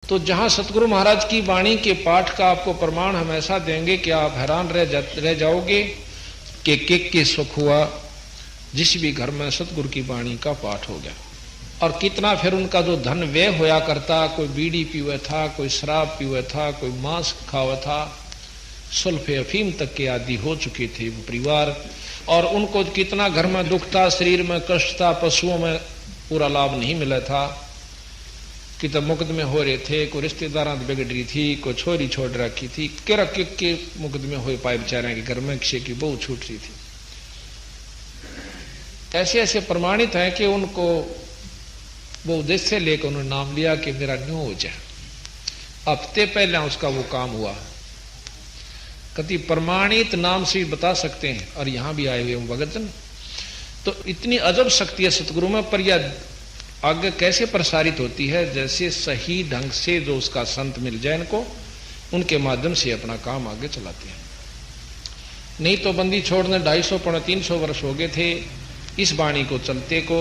तो जहां सतगुरु महाराज की वाणी के पाठ का आपको प्रमाण हम ऐसा देंगे कि आप हैरान रह जाओगे कि के सुख हुआ जिस भी घर में सतगुरु की वाणी का पाठ हो गया। और कितना फिर उनका जो धन व्यय होया करता, कोई बीड़ी पीवे था, कोई शराब पीवे था, कोई मांस खावा था, सुल्फे अफीम तक के आदि हो चुके थे वो परिवार। और उनको कितना घर में दुख था, शरीर में कष्ट था, पशुओं में पूरा लाभ नहीं मिला था, कि तो मुकदमे हो रहे थे, कोई रिश्तेदार बिगड़ रही थी, कोई छोरी छोड़ रखी थी, के मुकदमे हो पाए बेचारे के घर में, किसी की बहू छूट रही थी। ऐसे ऐसे प्रमाणित है कि उनको वो उद्देश्य लेकर उन्होंने नाम लिया कि मेरा न्यू हो जाए। हफ्ते पहले उसका वो काम हुआ। कति प्रमाणित नाम से बता सकते हैं। और यहां भी आए हुए भगतजन, तो इतनी अजब शक्ति है सतगुरु में। पर यह आगे कैसे प्रसारित होती है, जैसे सही ढंग से जो उसका संत मिल जाए इनको, उनके माध्यम से अपना काम आगे चलाते हैं। नहीं तो बंदी छोड़ने 250-300 वर्ष हो गए थे इस वाणी को चलते को।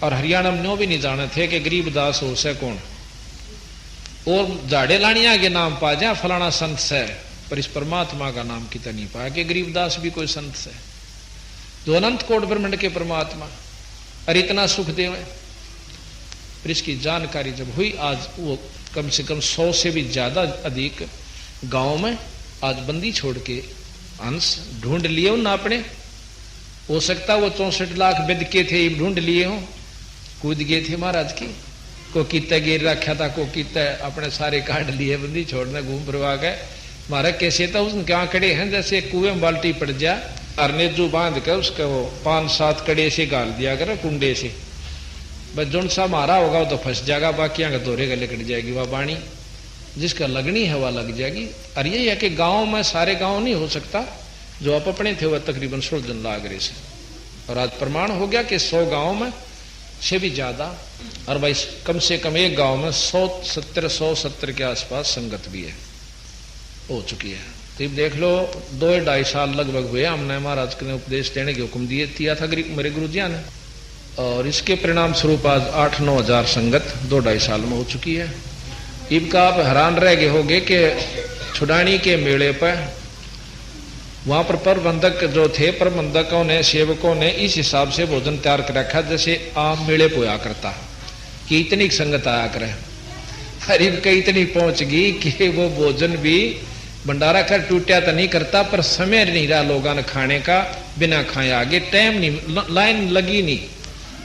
और हरियाणा में नो भी नहीं जाने थे कि गरीबदास हो से कौन, और झाड़े लानिया के नाम पा जाए फलाना संत से, पर इस परमात्मा का नाम कितना नहीं पाया कि गरीबदास भी कोई संत से, जो अनंत कोट ब्रह्मांड के परमात्मा और इतना सुख देवे। पर इसकी जानकारी जब हुई, आज वो कम से कम 100 से भी ज्यादा अधिक गांव में आज बंदी छोड़ के अंश ढूंढ लिए उन अपने। हो सकता वो 64 लाख विद के थे, ढूंढ लिए हो, कूद गए थे महाराज की। को कितने गिर रखा था, को कितने अपने सारे काट लिए, बंदी छोड़ने घूम फिरवा गए। महाराज कैसे था उसने क्या कड़े हैं, जैसे कुएं में बाल्टी पड़ जा, अरनेजू बांध कर उसका वो 5-7 कड़े से गाल दिया करे कुंडे से, बस जोन सा मारा होगा वो तो फंस जाएगा, बाकी का दोहरे गले कट जाएगी वह बाणी, जिसका लगनी है वह लग जाएगी। और यही है कि गांव में सारे गांव नहीं हो सकता, जो आप अपने थे वह तकरीबन 16 जन लाग रहे से। और आज प्रमाण हो गया कि 100 गांव में से भी ज्यादा, और भाई कम से कम एक गांव में 170 के आसपास संगत भी है, हो चुकी है। तो देख लो 2-2.5 साल लगभग हुए हमने महाराज ने उपदेश देने के हुक्म दिया था मेरे गुरुजिया ने। और इसके परिणाम स्वरूप आज 8-9 हजार संगत 2-2.5 साल में हो चुकी है। इनका आप हैरान रह गए होंगे कि छुड़ानी के मेले पर वहां पर प्रबंधक जो थे, प्रबंधकों ने, सेवकों ने इस हिसाब से भोजन तैयार कर रखा जैसे आम मेले पोया करता, कि इतनी संगत आया करे। करीब कई इतनी पहुंच गई कि वो भोजन भी भंडारा कर टूटा तो नहीं करता, पर समय नहीं रहा लोगों ने खाने का, बिना खाए आगे टाइम नहीं, लाइन लगी नहीं,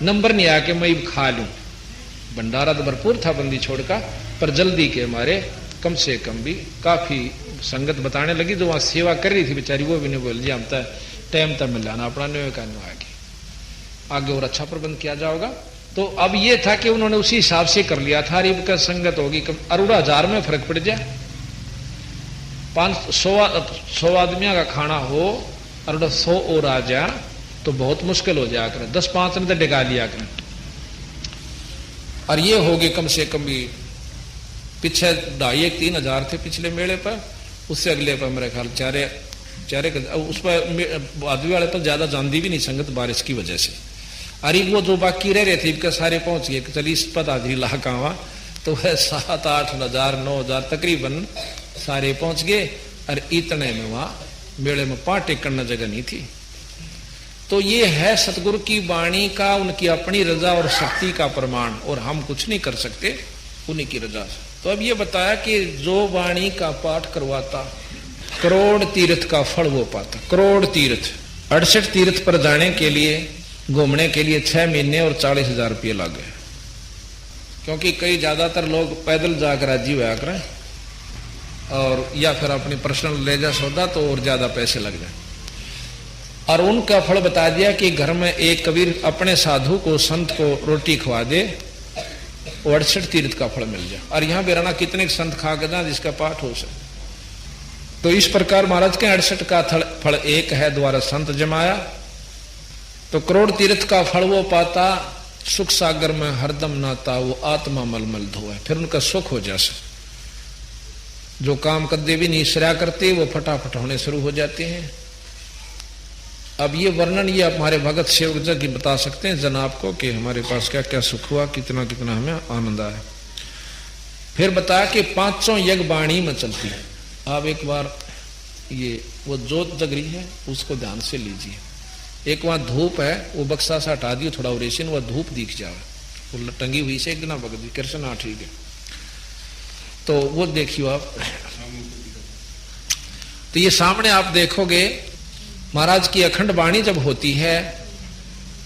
नंबर नहीं आया कि मैं खा लूं। भंडारा तो भरपूर था बंदी छोड़ का, पर जल्दी के मारे कम से कम भी काफी संगत बताने लगी। जो वहां सेवा कर रही थी बेचारी, वो भी नहीं बोल जी हम तो टाइम तक मिल जाना अपना न्यू का आगे और अच्छा प्रबंध किया जाएगा। तो अब ये था कि उन्होंने उसी हिसाब से कर लिया था। रिब का संगत होगी अरुड़ा 1000 में फर्क पड़ जाए, 500 आदमियों का खाना हो और 100 और आ जाए तो बहुत मुश्किल हो जाया करें, 10-5 ने तो डिगा लिया करें। और ये हो गए कम से कम भी पीछे 2,500-3 हजार थे पिछले मेले पर, उससे अगले पर मेरे ख्याल चारे उस पर आदमी वाले पर ज्यादा जानती भी नहीं संगत बारिश की वजह से। अरे वो जो बाकी रह रहे थे इनका सारे पहुंच गए, चलिए इस पर हाजिरी लाका हुआ तो वह 7-8 हजार 9 हजार तकरीबन सारे पहुंच गए। और इतने में वहां मेले में पांव टेकने जगह नहीं थी। तो ये है सतगुरु की वाणी का, उनकी अपनी रजा और शक्ति का प्रमाण, और हम कुछ नहीं कर सकते उन्हीं की रजा से। तो अब ये बताया कि जो वाणी का पाठ करवाता करोड़ तीर्थ का फल वो पाता। करोड़ तीर्थ, 68 तीर्थ पर जाने के लिए, घूमने के लिए 6 महीने और 40,000 रुपये लगे, क्योंकि कई ज्यादातर लोग पैदल जाकर राजी हुआ करें, और या फिर अपनी पर्सनल ले जा सौदा तो और ज्यादा पैसे लग जाए। और उनका फल बता दिया कि घर में एक कबीर अपने साधु को, संत को रोटी खवा दे, 68 तीर्थ का फल मिल जाए। और यहां बेराना कितने संत खा गए जिसका पाठ हो सके। तो इस प्रकार महाराज के 68 का फल एक है, द्वारा संत जमाया तो करोड़ तीर्थ का फल वो पाता। सुख सागर में हरदम नाता, वो आत्मा मलमल धोए, फिर उनका सुख हो जाए। जो काम कदे भी नहीं सरा करते वो फटाफट होने शुरू हो जाते हैं। अब ये वर्णन ये हमारे भगत सेवक जग की बता सकते हैं जनाब को कि हमारे पास क्या क्या सुख हुआ, कितना कितना हमें आनंद आया। फिर बताया कि 500 यज्ञ वाणी में चलती है। आप एक बार ये वो जोत जग रही है उसको ध्यान से लीजिए। एक वहां धूप है, वो बक्सा सा हटा दियो थोड़ा ओरेशन, वह धूप दिख जाए, वो टंगी हुई से एक दिन बग दी कृष्ण। हाँ ठीक है, तो वो देखियो आप। तो ये सामने आप देखोगे महाराज की अखंड वाणी जब होती है,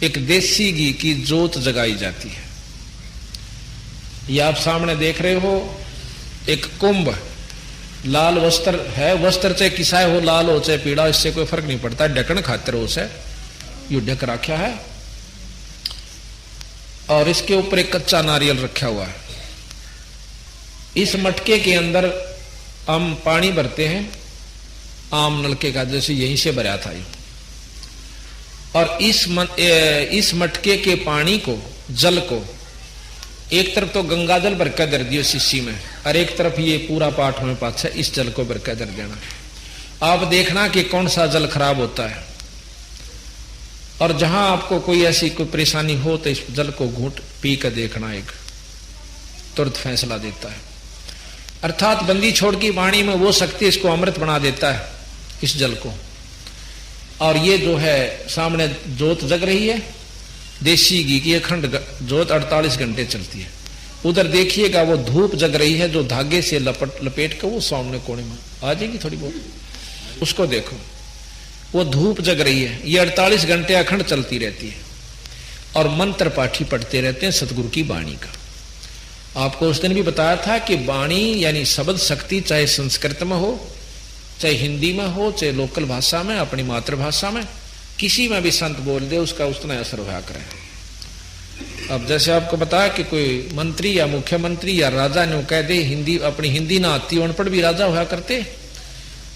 एक देसी घी की जोत जगाई जाती है। ये आप सामने देख रहे हो, एक कुंभ, लाल वस्त्र है, वस्त्र चाहे किसाए हो, लाल हो चाहे पीड़ा, इससे कोई फर्क नहीं पड़ता, ढक्कन खातिर हो से यू ढक रखा है। और इसके ऊपर एक कच्चा नारियल रखा हुआ है। इस मटके के अंदर हम पानी भरते हैं, आम नलके का, जैसे यहीं से भरा था ये। और इस मटके के पानी को, जल को, एक तरफ तो गंगा जल भर कर दर दियो शीशी में, और एक तरफ ये पूरा पाठ में पाछा इस जल को भर कर दर देना। आप देखना कि कौन सा जल खराब होता है, और जहां आपको कोई ऐसी कोई परेशानी हो तो इस जल को घूंट पी कर देखना, एक तुरंत फैसला देता है। अर्थात बंदी छोड़ की वाणी में वो शक्ति इसको अमृत बना देता है, इस जल को। और ये जो है सामने जोत जग रही है, देसी घी की अखंड जोत 48 घंटे चलती है। उधर देखिएगा वो धूप जग रही है, जो धागे से लपेट कर वो सामने कोने में आ जाएगी थोड़ी बहुत, उसको देखो, वो धूप जग रही है। ये 48 घंटे अखंड चलती रहती है। और मंत्र पाठी पढ़ते रहते हैं सतगुरु की वाणी का। आपको उस दिन भी बताया था कि वाणी यानी शब्द शक्ति, चाहे संस्कृत में हो, चाहे हिंदी में हो, चाहे लोकल भाषा में, अपनी मातृभाषा में, किसी में भी संत बोल दे उसका उतना असर होया करे। अब जैसे आपको बताया कि कोई मंत्री या मुख्यमंत्री या राजा ने कह दे, हिंदी अपनी हिंदी ना आती, अनपढ़ भी राजा होया करते,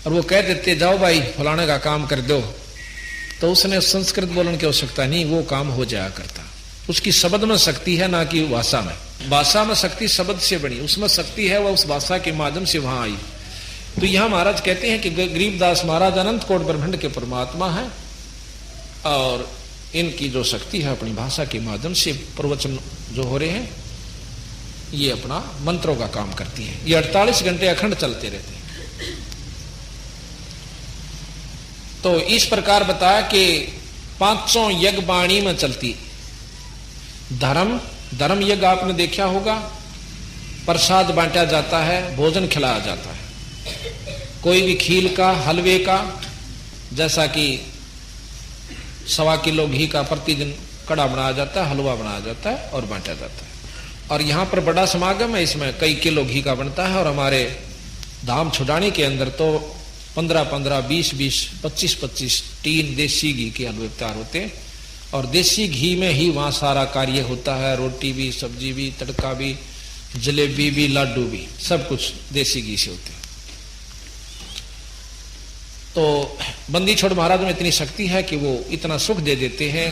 और वो कह देते जाओ भाई फलाने का काम कर दो, तो उसने संस्कृत बोलने की आवश्यकता नहीं, वो काम हो जाया करता। उसकी शब्द में शक्ति है, ना कि भाषा में। भाषा में शक्ति शब्द से बनी, उसमें शक्ति है, वह उस भाषा के माध्यम से वहां आई। तो यहां महाराज कहते हैं कि गरीबदास महाराज अनंत कोट ब्रह्मांड के परमात्मा है, और इनकी जो शक्ति है अपनी भाषा के माध्यम से प्रवचन जो हो रहे हैं, ये अपना मंत्रों का काम करती है। ये 48 घंटे अखंड चलते रहते हैं। तो इस प्रकार बताया कि 500 यज्ञ वाणी में चलती। धर्म यज्ञ आपने देखा होगा, प्रसाद बांटा जाता है, भोजन खिलाया जाता है, कोई भी खील का, हलवे का, जैसा कि 1.25 किलो घी का प्रतिदिन कड़ा बनाया जाता है, हलवा बनाया जाता है और बांटा जाता है। और यहाँ पर बड़ा समागम है, इसमें कई किलो घी का बनता है। और हमारे धाम छुड़ानी के अंदर तो 15-15, 20-20, 25-25 टीन देसी घी के हलवे तैयार होते हैं। और देसी घी में ही वहाँ सारा कार्य होता है, रोटी भी, सब्जी भी, तड़का भी, जलेबी भी, लाडू भी, सब कुछ देसी घी से होते हैं। तो बंदी छोड़ महाराज में इतनी शक्ति है कि वो इतना सुख दे देते हैं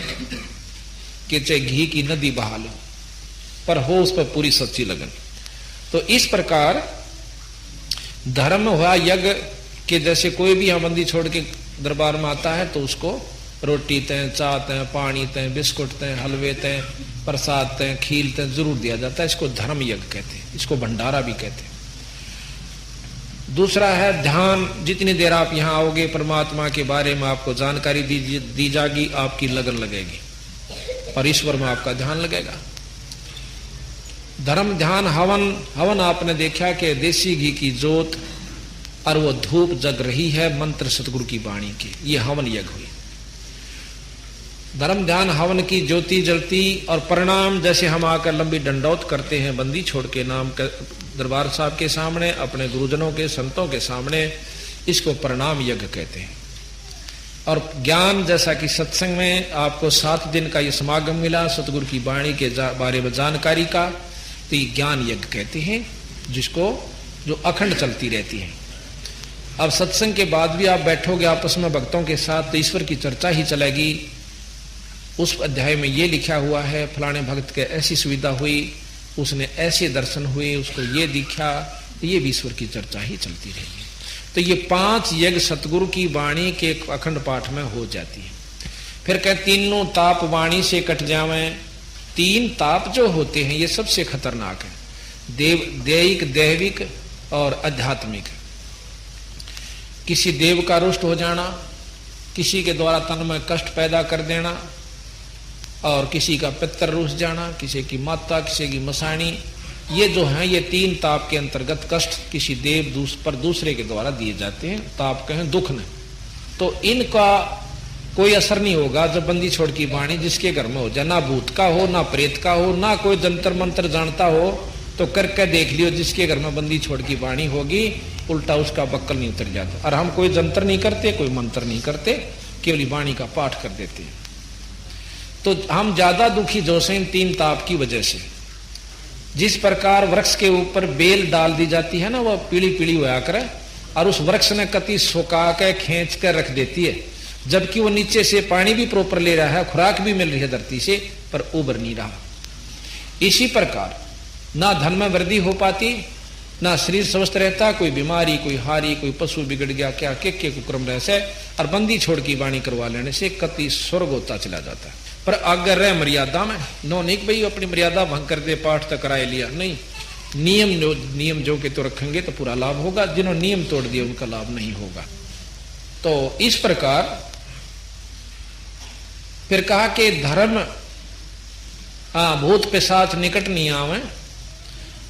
कि चाहे घी की नदी बहा लो, पर हो उस पर पूरी सच्ची लगन। तो इस प्रकार धर्म हुआ यज्ञ के, जैसे कोई भी यहाँ बंदी छोड़ के दरबार में आता है तो उसको रोटी तय, चाय तय, पानी तय, बिस्कुट तय, हलवे तय, प्रसाद तय, खील तय जरूर दिया जाता है। इसको धर्म यज्ञ कहते हैं, इसको भंडारा भी कहते हैं। दूसरा है ध्यान। जितनी देर आप यहाँ आओगे परमात्मा के बारे में आपको जानकारी दी जाएगी, आपकी लगन लगेगी और ईश्वर में आपका ध्यान लगेगा। धर्म, ध्यान, हवन आपने देखा कि देसी घी की जोत और वो धूप जग रही है मंत्र सतगुरु की वाणी की, ये हवन यज्ञ हुई। धर्म, ध्यान, हवन की ज्योति जलती और परिणाम, जैसे हम आकर लंबी दंडौत करते हैं बंदी छोड़ के नाम दरबार साहब के सामने, अपने गुरुजनों के, संतों के सामने, इसको परिणाम यज्ञ कहते हैं। और ज्ञान, जैसा कि सत्संग में आपको 7 दिन का ये समागम मिला सतगुरु की वाणी के बारे में जानकारी का, तो ये ज्ञान यज्ञ कहते हैं, जिसको जो अखंड चलती रहती है। अब सत्संग के बाद भी आप बैठोगे आपस में भक्तों के साथ तो ईश्वर की चर्चा ही चलेगी। उस अध्याय में ये लिखा हुआ है, फलाने भक्त के ऐसी सुविधा हुई, उसने ऐसे दर्शन हुए, उसको ये दिखा, ये भी ईश्वर की चर्चा ही चलती रहेगी। तो ये 5 यज्ञ सतगुरु की वाणी के अखंड पाठ में हो जाती है। फिर कह तीनों ताप वाणी से कट जावें। 3 ताप जो होते हैं ये सबसे खतरनाक है। दैहिक, दैविक और आध्यात्मिक। किसी देव का रुष्ट हो जाना, किसी के द्वारा तन में कष्ट पैदा कर देना, और किसी का पितर रूस जाना, किसी की माता, किसी की मसाणी, ये जो हैं ये 3 ताप के अंतर्गत कष्ट किसी देव पर दूसरे के द्वारा दिए जाते हैं। ताप कहें दुख न, तो इनका कोई असर नहीं होगा जब बंदी छोड़ की वाणी जिसके घर में हो जाए, ना भूत का हो, ना प्रेत का हो, ना कोई जंतर मंत्र जानता हो, तो करके देख लियो जिसके घर में बंदी छोड़ की वाणी होगी उल्टा उसका बक्कल नहीं उतर जाता। और हम कोई जंतर नहीं करते, कोई मंत्र नहीं करते, केवल वाणी का पाठ कर देते हैं। तो हम ज्यादा दुखी जो से इन 3 ताप की वजह से। जिस प्रकार वृक्ष के ऊपर बेल डाल दी जाती है ना, वह पीली पीली होया करे और उस वृक्ष ने कति सुखा के खींच कर रख देती है, जबकि वो नीचे से पानी भी प्रॉपर ले रहा है, खुराक भी मिल रही है धरती से, पर उबर नहीं रहा। इसी प्रकार ना धन में वृद्धि हो पाती, ना शरीर स्वस्थ रहता, कोई बीमारी, कोई हारी, कोई पशु बिगड़ गया, क्या के कुक्रम रह से, और बंदी छोड़ की वाणी करवा लेने से कति स्वर्ग होता चला जाता है। पर अगर रह मर्यादा में, नो नहीं भाई अपनी मर्यादा भंग कर दे, पाठ तक कराए लिया, नहीं, नियम जो के तो रखेंगे तो पूरा लाभ होगा, जिन्होंने नियम तोड़ दिए उनका लाभ नहीं होगा। तो इस प्रकार फिर कहा कि धर्म भूत पिशाच निकट नहीं आवे,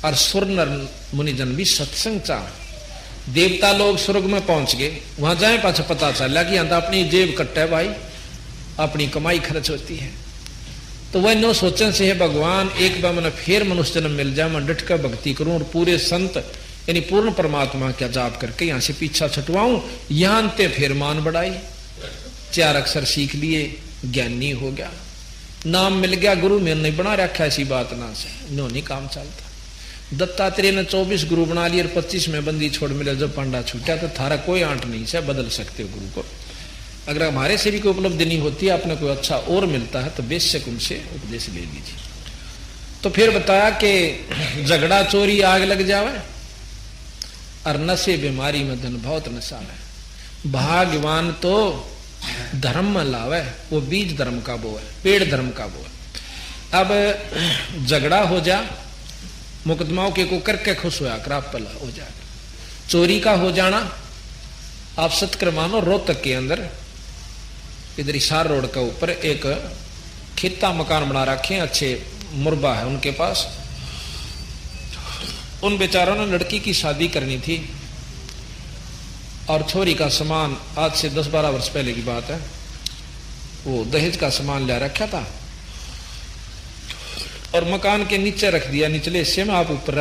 और सुर नर मुनिजन भी सत्संग चाह। देवता लोग स्वर्ग में पहुंच गए, वहां जाए पाछा पता चला कि यहां अपनी जेब कट्टा भाई, अपनी कमाई खर्च होती है। तो वह नो सोचन से है भगवान एक बार मैंने फिर मनुष्य जन्म मिल जाए, मैं डट कर भक्ति करूं और पूरे संत यानी पूर्ण परमात्मा का जाप करके यहां से पीछा छुटवाऊं, यहां ते फिर मान बढ़ाई, 4 अक्षर सीख लिए, ज्ञानी हो गया, नाम मिल गया, गुरु में नहीं बना रखा, ऐसी बात ना से नो नहीं काम चलता। दत्तात्रेय ने 24 गुरु बना लिए और 25 में बंदी छोड़ मिले, जब पंडा छूटा तो थारा कोई आंट नहीं से बदल सकते हो गुरु को। अगर हमारे से भी कोई उपलब्धि नहीं होती, आपने कोई अच्छा और मिलता है तो बेशक उनसे उपदेश ले लीजिए। तो फिर बताया कि झगड़ा चोरी आग लग जावे और नशे बीमारी में धन बहुत नशा है। भाग्यवान तो धर्म में लावे, वो बीज धर्म का वो है, पेड़ धर्म का वो है। अब झगड़ा हो जा, मुकदमाओं के को करके खुश होया कर आप पला हो जाएगा। चोरी का हो जाना, आप सत्कर मानो रोहतक के अंदर इधर हिसार रोड का ऊपर एक खित्ता मकान बना रखे हैं, अच्छे मुरबा है उनके पास। उन बेचारों ने लड़की की शादी करनी थी और छोरी का सामान, आज से 10-12 वर्ष पहले की बात है, वो दहेज का सामान ले रखा था और मकान के नीचे रख दिया, निचले हिस्से में आप ऊपर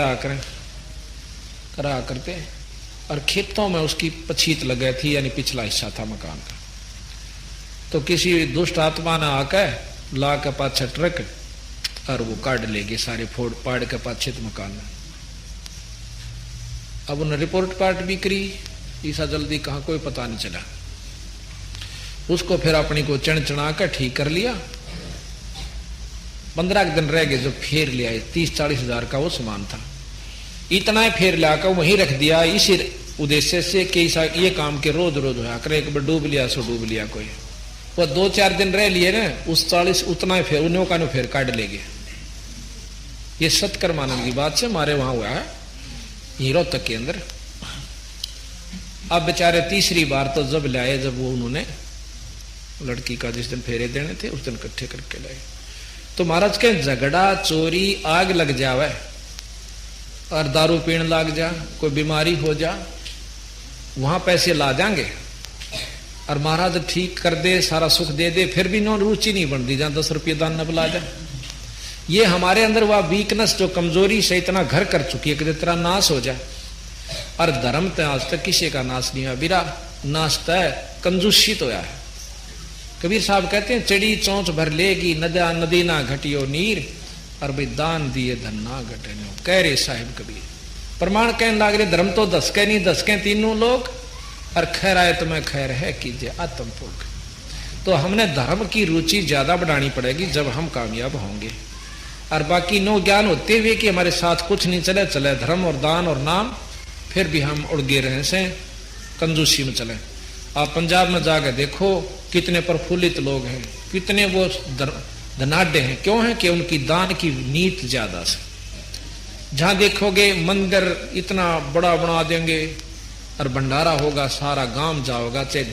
करा करते, और खेतों में उसकी पछीत लग गई थी, यानी पिछला हिस्सा था मकान का। तो किसी दुष्ट आत्मा ने आकर ला के पाछे ट्रक और वो काट ले गए सारे, फोड़ पाड़ के पाछे मकान में। अब उन्हें रिपोर्ट पार्ट भी करी, ईसा जल्दी कहाँ कोई पता नहीं चला। उसको फिर अपनी को चढ़ा कर ठीक कर लिया। 15 दिन रह गए, जब फेर ले आए 30-40 हजार का वो सामान था, इतना ही फेर लाकर वहीं रख दिया, इसी उद्देश्य से कि ये काम के रोज रोज होया करे, एक बार डूब लिया सो डूब लिया कोई। वो 2-4 दिन रह लिए ना, उस 40 उतना ही फेर उन्हों का फेर काट ले गए। ये सत्कर्मानंद की बात से हमारे वहां हुआ है हीरो तक के अंदर। अब बेचारे तीसरी बार तो जब लाए, जब वो उन्होंने लड़की का जिस दिन फेरे देने थे उस दिन इकट्ठे करके लाए, तो महाराज के झगड़ा चोरी आग लग जावे और दारू पीने लग जा, कोई बीमारी हो जा, वहां पैसे ला जाएंगे और महाराज ठीक कर दे, सारा सुख दे दे, फिर भी नो रुचि नहीं बनती, जहां 10 रुपये दान न बुला जा। ये हमारे अंदर वह वीकनेस जो कमजोरी से इतना घर कर चुकी है कि तेरा नाश हो जाए। और धर्म तो आज तक किसी का नाश नहीं हुआ, बिरा नाश तय कंजूसित होया है। कबीर साहब कहते हैं चढ़ी चौंच भर लेगी नदा नदी ना घटियो नीर, और भाई दान दिए धन ना घटे। कह रहे साहिब कबीर, प्रमाण कहने लग रहे धर्म तो दसके नहीं दसके तीनों लोग, और खैर आए तो मैं खैर है कीजिए आत्म भोग। तो हमने धर्म की रुचि ज्यादा बढ़ानी पड़ेगी जब हम कामयाब होंगे। और बाकी नो ज्ञान होते हुए कि हमारे साथ कुछ नहीं चले, चले धर्म और दान और नाम, फिर भी हम उड़गे रहे से कंजूसी में चले। आप पंजाब में जाकर देखो कितने प्रफुल्लित लोग हैं, कितने वो धनाढ़ हैं। क्यों है कि उनकी दान की नीत ज्यादा से। जहां देखोगे मंदिर इतना बड़ा बना देंगे और भंडारा होगा, सारा गांव जाओगा, चाहे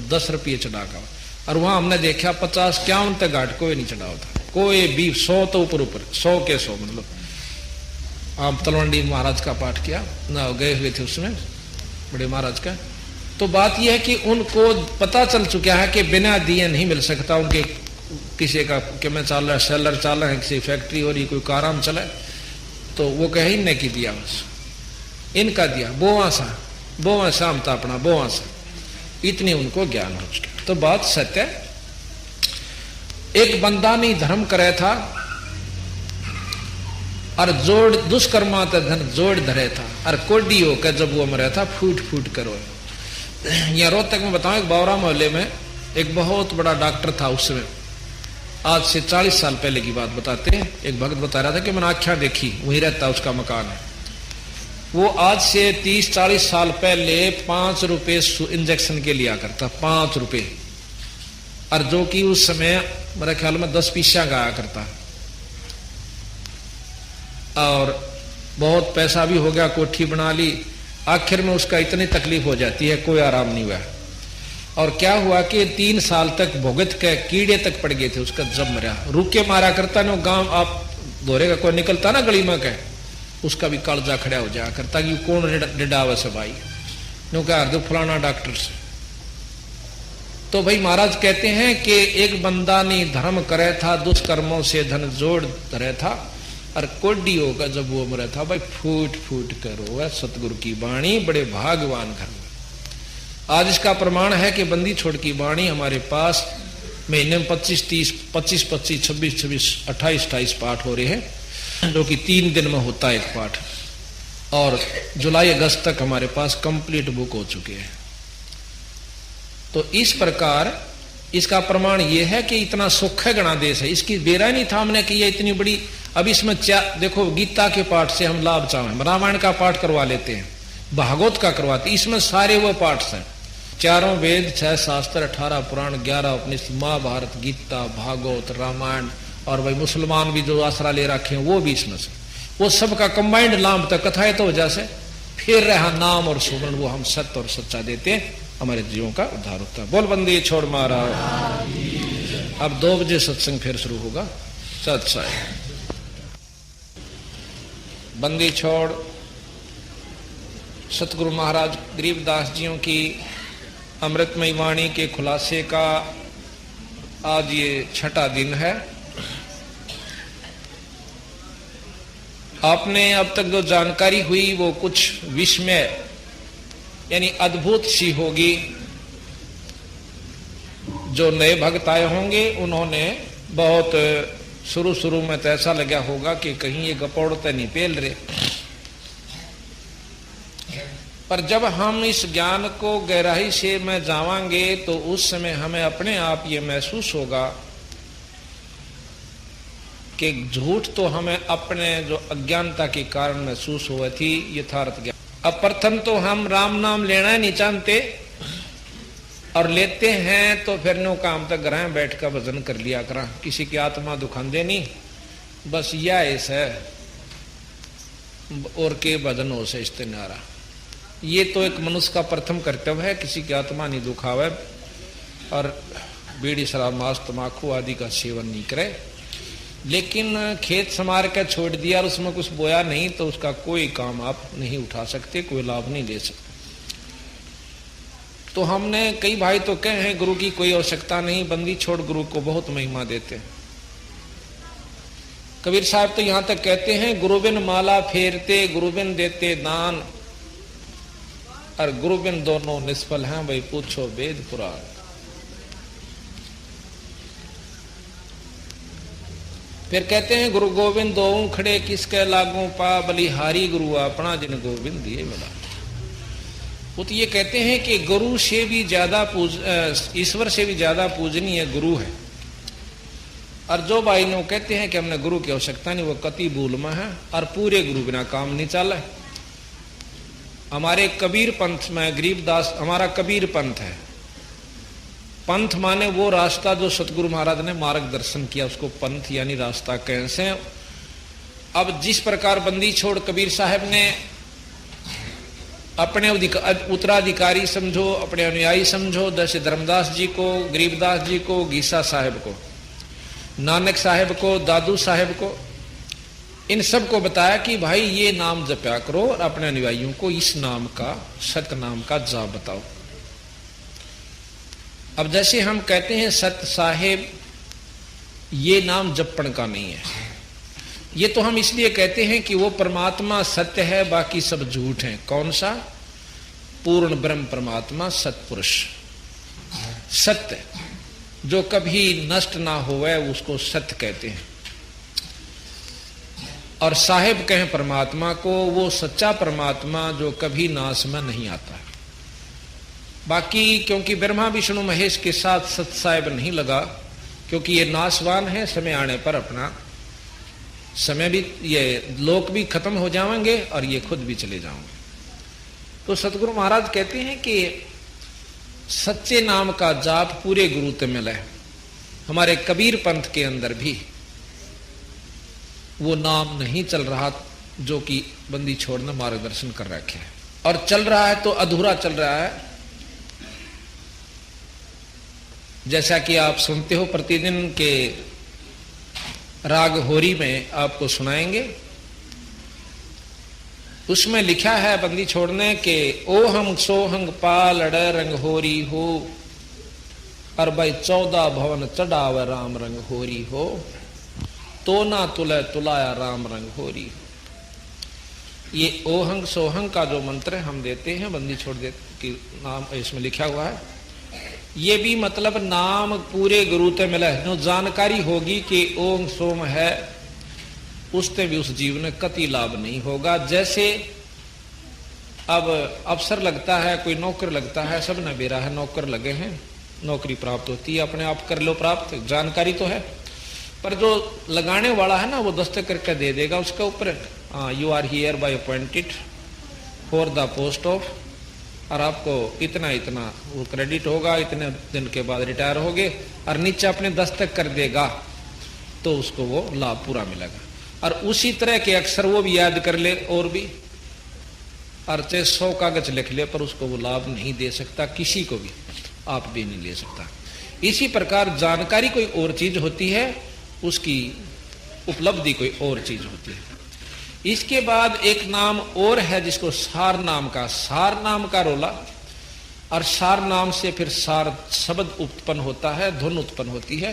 10 रुपये चढ़ागा। और वहां हमने देखा 50-51 तक घाट कोई नहीं चढ़ा होता, कोई भी 100 तो ऊपर 100 के 100। मतलब आप तलवंडी महाराज का पाठ किया ना, गए हुए थे उसमें बड़े महाराज का। तो बात यह है कि उनको पता चल चुका है कि बिना दिए नहीं मिल सकता। उनके किसी का कि मैं चाल रहा सेलर चाल रहा है, किसी फैक्ट्री हो रही, कोई कारम चला, तो वो कहे इनने की दिया, बस इनका दिया, बोवा शाम था अपना बोवा सा, इतनी उनको ज्ञान हो चुका। तो बात सत्य है। एक बंदा नहीं धर्म करे था और जोड़ दुष्कर्मा धन जोड़ धरे था, और कोडी होकर जब वो मरा था फूट फूट करो। यहाँ रोहतक में बताऊं, एक बावरा मोहल्ले में एक बहुत बड़ा डॉक्टर था उस समय, आज से 40 साल पहले की बात बताते हैं। एक भक्त बता रहा था कि मैंने आख्या देखी, वहीं रहता उसका मकान है। वो आज से 30-40 साल पहले 5 रुपए इंजेक्शन के लिया करता, 5 रुपए, और जो कि उस समय मेरे ख्याल में 10 पैसा का आया करता, और बहुत पैसा भी हो गया, कोठी बना ली। आखिर में उसका इतनी तकलीफ हो जाती है, कोई आराम नहीं हुआ। और क्या हुआ कि 3 साल तक भुगत के कीड़े तक पड़ गए थे उसका, जब मरा रुके मारा करता ना गांव, आप दोहरे का कोई निकलता ना गली में, कह उसका भी कालजा खड़ा हो जाया करता कि कौन डिडावा से भाई, नो कह दो फलाना डॉक्टर से। तो भाई महाराज कहते हैं कि एक बंदा ने धर्म करे था, दुष्कर्मों से धन जोड़ धरे था, और कोडी होगा जब वो मरा था, भाई फूट फूट करो। सतगुरु की वाणी बड़े भागवान घर में। आज इसका प्रमाण है कि बंदी छोड़ की वाणी हमारे पास महीने में 25-30, 25-25, 26-26, 28-28 पाठ हो रहे हैं, जो कि 3 दिन में होता है एक पाठ, और जुलाई अगस्त तक हमारे पास कंप्लीट बुक हो चुके हैं। तो इस प्रकार इसका प्रमाण यह है कि इतना सुख है गणादेश है, इसकी बेरा नहीं था हमने कि ये इतनी बड़ी। अब इसमें देखो, गीता के पाठ से हम लाभ चाहें, रामायण का पाठ करवा लेते हैं, भागवत का करवाते, इसमें सारे वो पाठ हैं, 4 वेद, 6 शास्त्र, 18 पुराण, 11 उपनिषद, महाभारत, गीता, भागवत, रामायण, और भाई मुसलमान भी जो आसरा ले रखे हैं वो भी इसमें से, वो सबका कंबाइंड लाभ तक कथाएं तो वजह से फिर रहा नाम और सुमरण, वो हम सत्य और सच्चा देते हैं, हमारे जीवों का उद्धार होता है। बोल बंदी छोड़ मारा। अब 2 बजे सत्संग फिर शुरू होगा। सत्संग बंदी छोड़ सतगुरु महाराज गरीबदास जियों की अमृतमयी वाणी के खुलासे का आज ये 6ठा दिन है। आपने अब तक जो जानकारी हुई वो कुछ विस्मय यानी अद्भुत सी होगी। जो नए भक्त आए होंगे उन्होंने बहुत शुरू में तो ऐसा लगा होगा कि कहीं ये गपौड़ते नहीं पेल रहे, पर जब हम इस ज्ञान को गहराई से में जावांगे तो उस समय हमें अपने आप ये महसूस होगा कि झूठ तो हमें अपने जो अज्ञानता के कारण महसूस हुआ थी यथार्थ ज्ञान। अब प्रथम तो हम राम नाम लेना नहीं चाहते और लेते हैं तो फिर नो काम तक ग्रह बैठ कर भजन कर लिया करा, किसी की आत्मा दुखांदे नहीं, बस यह ऐसा है और के भजन हो से इस्तेनारा। ये तो एक मनुष्य का प्रथम कर्तव्य है, किसी की आत्मा नहीं दुखावे और बीड़ी शराब मांस तमाकू आदि का सेवन नहीं करे। लेकिन खेत संवार कर छोड़ दिया और उसमें कुछ बोया नहीं तो उसका कोई काम आप नहीं उठा सकते, कोई लाभ नहीं ले सकते। तो हमने कई भाई तो कहे हैं गुरु की कोई आवश्यकता नहीं, बंदी छोड़ गुरु को बहुत महिमा देते हैं। कबीर साहब तो यहां तक कहते हैं गुरु बिन माला फेरते, गुरु बिन देते दान, और गुरु बिन दोनों निष्फल हैं, भाई पूछो वेद पुराण। फिर कहते हैं गुरु गोविंद दो खड़े किसके लागू पा, बलिहारी गुरु अपना जिन गोविंद दिए मिला। वो तो ये कहते हैं कि गुरु से भी ज्यादा ईश्वर से भी ज्यादा पूजनीय गुरु है। और जो भाई ने कहते हैं कि हमने गुरु की आवश्यकता नहीं, वो कति भूल में है और पूरे गुरु बिना काम नहीं चला। हमारे कबीर पंथ में गरीबदास हमारा कबीर पंथ है। पंथ माने वो रास्ता जो सतगुरु महाराज ने मार्गदर्शन किया, उसको पंथ यानी रास्ता कैसे। अब जिस प्रकार बंदी छोड़ कबीर साहब ने अपने उत्तराधिकारी समझो, अपने अनुयायी समझो, जैसे धर्मदास जी को, गरीबदास जी को, गीसा साहब को, नानक साहब को, दादू साहब को, इन सब को बताया कि भाई ये नाम जपया करो और अपने अनुयायियों को इस नाम का, सत नाम का जाप बताओ। अब जैसे हम कहते हैं सत साहेब, ये नाम जपण का नहीं है। ये तो हम इसलिए कहते हैं कि वो परमात्मा सत्य है, बाकी सब झूठ है। कौन सा? पूर्ण ब्रह्म परमात्मा सत्पुरुष सत्य, जो कभी नष्ट ना होवे उसको सत्य कहते हैं। और साहेब कहें परमात्मा को, वो सच्चा परमात्मा जो कभी नाश में नहीं आता। बाकी क्योंकि ब्रह्मा विष्णु महेश के साथ सत साहेब नहीं लगा, क्योंकि ये नाशवान है, समय आने पर अपना समय भी, ये लोक भी खत्म हो जाएंगे और ये खुद भी चले जाएंगे। तो सतगुरु महाराज कहते हैं कि सच्चे नाम का जाप पूरे गुरु ते मिला है। हमारे कबीर पंथ के अंदर भी वो नाम नहीं चल रहा जो कि बंदी छोड़ने मार्गदर्शन कर रखे है, और चल रहा है तो अधूरा चल रहा है। जैसा कि आप सुनते हो प्रतिदिन के राग होरी में आपको सुनाएंगे, उसमें लिखा है बंदी छोड़ने के ओहंग सोहंग पाल रंग होरी हो, और भाई 14 भवन चढ़ाव राम रंग होरी हो, तो ना तुले तुलाया राम रंग होरी हो। ये ओहंग सोहंग का जो मंत्र हम देते हैं बंदी छोड़ देते कि नाम इसमें लिखा हुआ है, ये भी मतलब नाम पूरे गुरु ते मिला है। जो जानकारी होगी कि ओम सोम है, उससे भी उस जीव ने कति लाभ नहीं होगा। जैसे अब अफसर लगता है, कोई नौकर लगता है, सब ने बेरा है, नौकर लगे हैं, नौकरी प्राप्त होती है, अपने आप कर लो प्राप्त, जानकारी तो है, पर जो लगाने वाला है ना वो दस्तखत करके दे देगा उसके ऊपर, you are hereby appointed for the post of, और आपको इतना इतना वो क्रेडिट होगा, इतने दिन के बाद रिटायर होगे, और नीचे अपने दस्तखत कर देगा तो उसको वो लाभ पूरा मिलेगा। और उसी तरह के अक्षर वो भी याद कर ले और भी, और चाहे 100 कागज लिख ले पर उसको वो लाभ नहीं दे सकता, किसी को भी, आप भी नहीं ले सकता। इसी प्रकार जानकारी कोई और चीज होती है, उसकी उपलब्धि कोई और चीज होती है। इसके बाद एक नाम और है जिसको सार नाम का रोला, और सार नाम से फिर सार शब्द उत्पन्न होता है, धुन उत्पन्न होती है।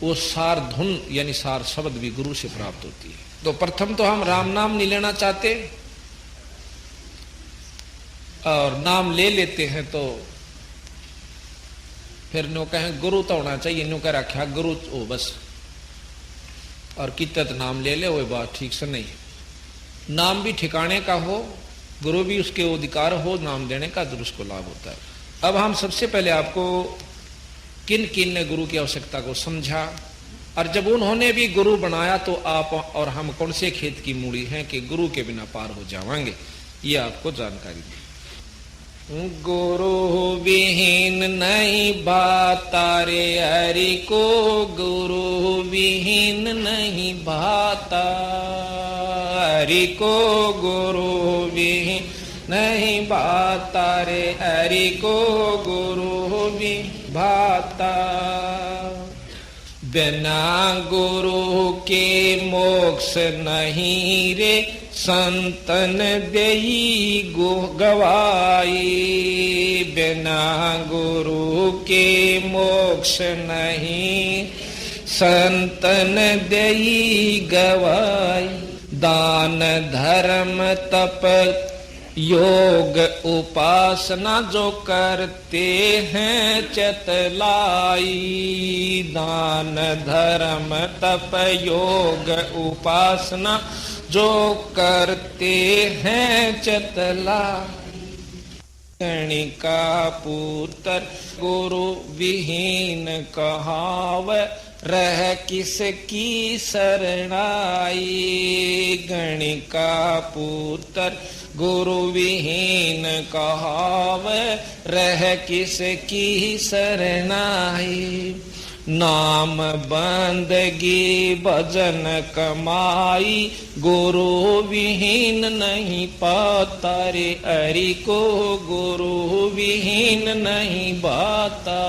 वो सार धुन यानी सार शब्द भी गुरु से प्राप्त होती है। तो प्रथम तो हम राम नाम नहीं लेना चाहते, और नाम ले लेते हैं तो फिर नो कहें गुरु तो होना चाहिए, नो कह रखा गुरु ओ बस, और कितत नाम ले ले, वो बात ठीक से नहीं है। नाम भी ठिकाने का हो, गुरु भी उसके अधिकार हो नाम देने का, तो उसको लाभ होता है। अब हम सबसे पहले आपको किन किन ने गुरु की आवश्यकता को समझा, और जब उन्होंने भी गुरु बनाया तो आप और हम कौन से खेत की मूड़ी हैं कि गुरु के बिना पार हो जावांगे, ये आपको जानकारी दी। गुरु विहीन नहीं भाता रे हरि को, गुरु विहीन नहीं भाता हरि को, गुरु विहीन नहीं भाता रे हरि को, गुरु भी भाता। बिना गुरु के मोक्ष नहीं रे, संतन देई गवाई। बिना गुरु के मोक्ष नहीं, संतन देई गवाई। दान धर्म तप योग उपासना जो करते हैं चतलाई। दान धर्म तप योग उपासना जो करते हैं चतला। गणिका पुत्र गुरु विहीन कहाव, रह किसकी शरणाई। गणिका पुत्र गुरु विहीन कहाव, रह किसकी शरणाई। नाम बंदगी भजन कमाई, गुरु विहीन नहीं पाता रे, हरि को गुरु विहीन नहीं पाता,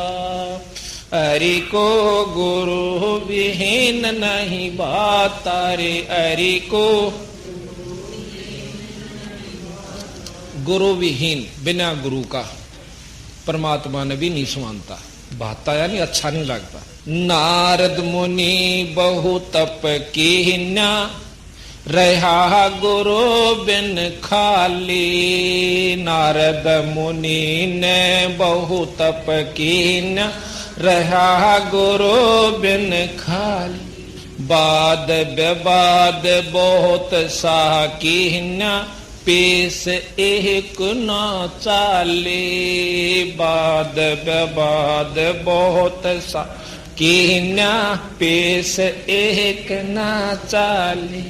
हरि को गुरु विहीन नहीं पाता रे, हरि को गुरु विहीन, बिना गुरु का परमात्मा ने भी नहीं सुनता, भाता यानी अच्छा नहीं लगता। नारद मुनि बहु तप कीन्या, रहा गुरु बिन खाली, नारद मुनि ने बहु तप कीन्या, रहा गुरु बिन खाली, बाद विवाद बहुत सा कीन्या, पेश एक न चाले, बाद विवाद बहुत सा कीन्या, पेश एक न चाले,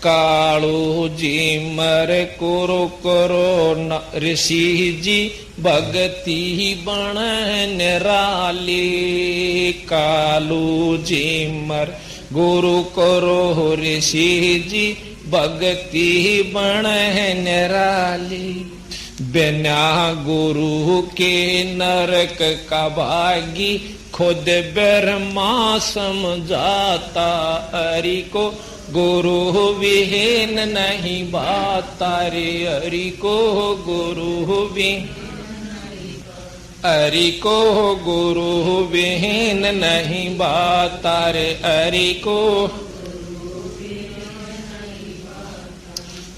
कालू जी मर कुरु करो न ऋषि जी, भगति बण निराली, कालू जी मर गुरु करो ऋषि जी, भगति बण निराली, बिना गुरु के नरक का भागी, खुद ब्रह्मा समझाता, हरि को गुरु विहीन नहीं भाता रे, हरि को गुरु विहीन, हरि को गुरु विहीन नहीं भाता रे, हरि को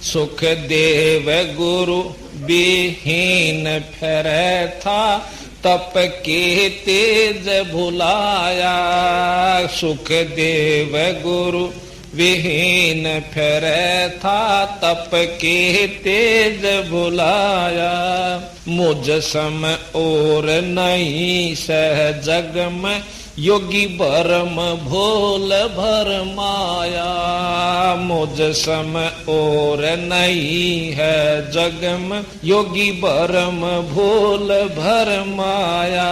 सुख देव गुरु विहीन फिर था, तप के तेज भुलाया, सुख देव गुरु विहीन फिर था, तप के तेज भुलाया, मुझ सम और नहीं सह जग में, योगी भरम भोल भर माया, मुझ सम और नहीं है जग में, योगी भरम भोल भर माया,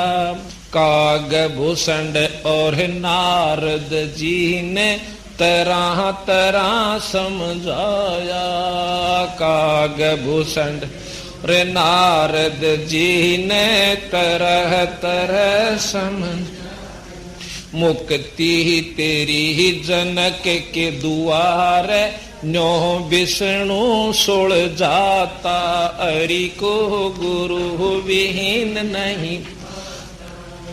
काग भूषण और नारद जी ने तरह तरह समझाया, काग भूषण रे नारद जी ने तरह तरह समझ, मुक्ति तेरी जनक के द्वार, न्यो विष्णु सुल जाता, हरि को गुरु विहीन नहीं,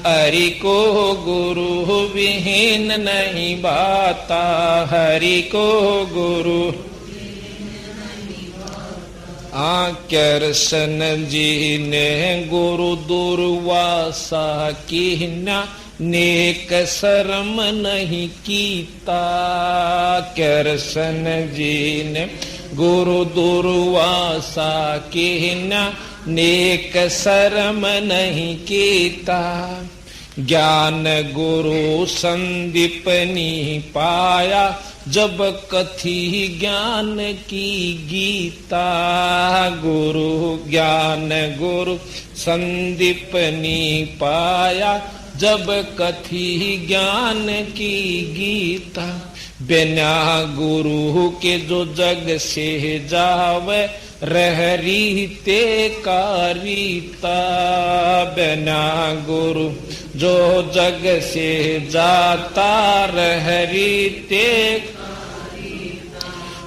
हरि को गुरु विहीन नहीं भाता, हरि को गुरु कृष्ण जी ने गुरु दुर्वासा कीन्या, नेक शर्म नहीं कीता, कृष्ण जी ने गुरु दुर्वासा कीन्या, नेक शर्म नहीं कीता, ज्ञान गुरु संदीपनी पाया, जब कथी ज्ञान की गीता, गुरु ज्ञान गुरु संदीपनी पाया, जब कथी ज्ञान की गीता, बिना गुरु के जो जग से जावे, रह रीते का रीता, बिना गुरु जो जग से जाता, रह रीते,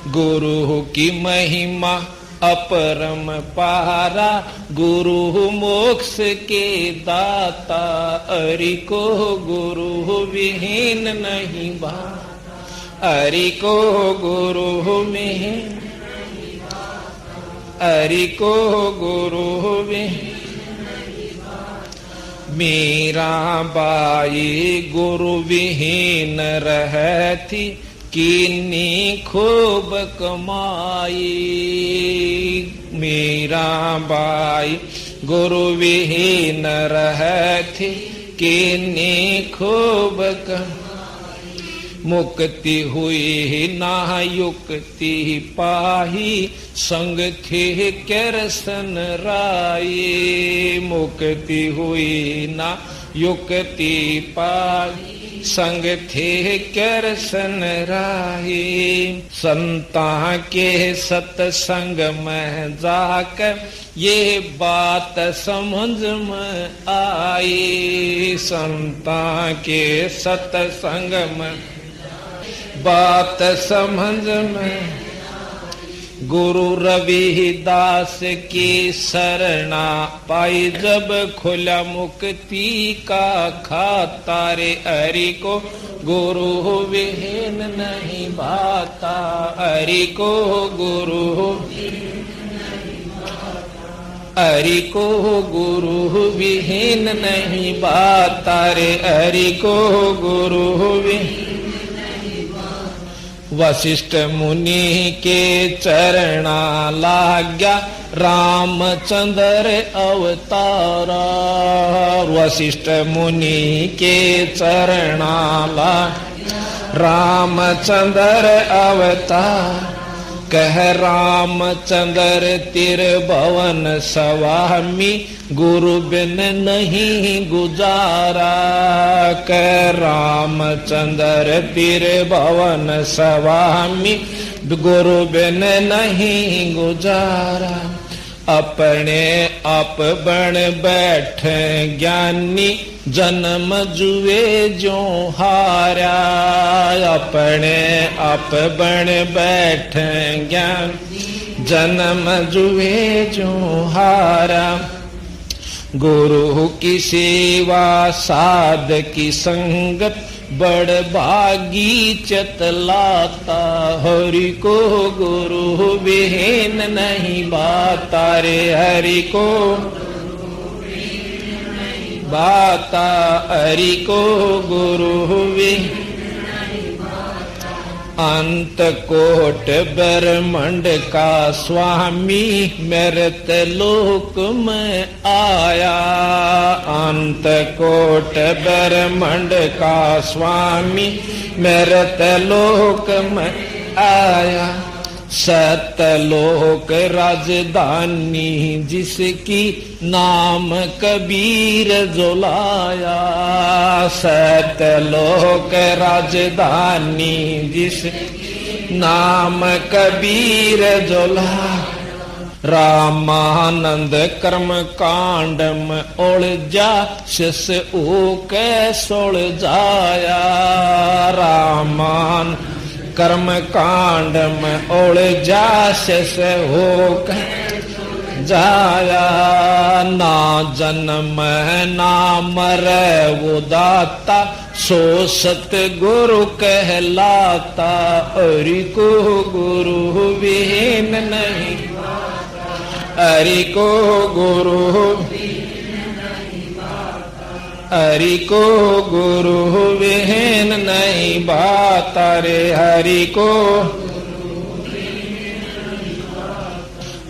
गुरु की महिमा अपरम पारा, गुरु मोक्ष के दाता, हरि को गुरु विहीन नहीं भाता, हरि को गुरु विहीन, हरि को गुरु विहीन, मीरा बाई गुरु विहीन रहती, किन्नी खूब कमाई, मीरा बाई गुरु विहीन रहती, किन्नी खूब कमाई, मुक्ति हुई ना युक्ति पाही, संग थे कृष्ण राई, मुक्ति हुई ना युक्ति पाही, संग थे करसन राही। संता के सत्संग में जाकर ये बात समझ में आई। संता के सत्संग में बात समझ में गुरु रविदास की शरणा पाई। जब खुला मुक्ति का खाता रे हरि को गुरु विहीन नहीं भाता। हरि को गुरु हरि को गुरु विहीन नहीं भाता रे हरि को गुरु विहीन। वशिष्ठ मुनि के चरणा लाग्या रामचंद्र अवतारा। वशिष्ठ मुनि के चरणा लाग्या रामचंद्र अवतार। कह रामचंद्र त्रिभुवन स्वामी गुरु बिन नहीं गुजारा। कह रामचंद्र त्रिभुवन स्वामी गुरु बिन नहीं गुजारा। अपने आप बन बैठे ज्ञानी जन्म जुए जो हारा। अपने आप बन बैठे ज्ञान जन्म जुए जो हारा। गुरु की सेवा साध की संगत बड़ भागी चतलाता। हरि को गुरु विहीन नहीं भाता रे हरि को भाता। हरि को गुरु विहीन। अंत कोट ब्रह्मांड का स्वामी मृत लोक में आया। अंत कोट ब्रह्मांड का स्वामी मृत लोक में आया। सतलोक राजधानी जिसकी नाम कबीर जुलाया। सतलोक राजधानी जिस नाम कबीर जुलाया। रामानंद कर्म कांड में उलझा शिष ऊक सोल जाया। रामान कर्म कांड में उलझा शिष होकर जाया। ना जन्म ना मर वो दाता सो सत गुरु कहलाता। हरि को गुरु विहीन नहीं। हरि को गुरु हरि को गुरु विहीन नहीं भाता रे हरि को।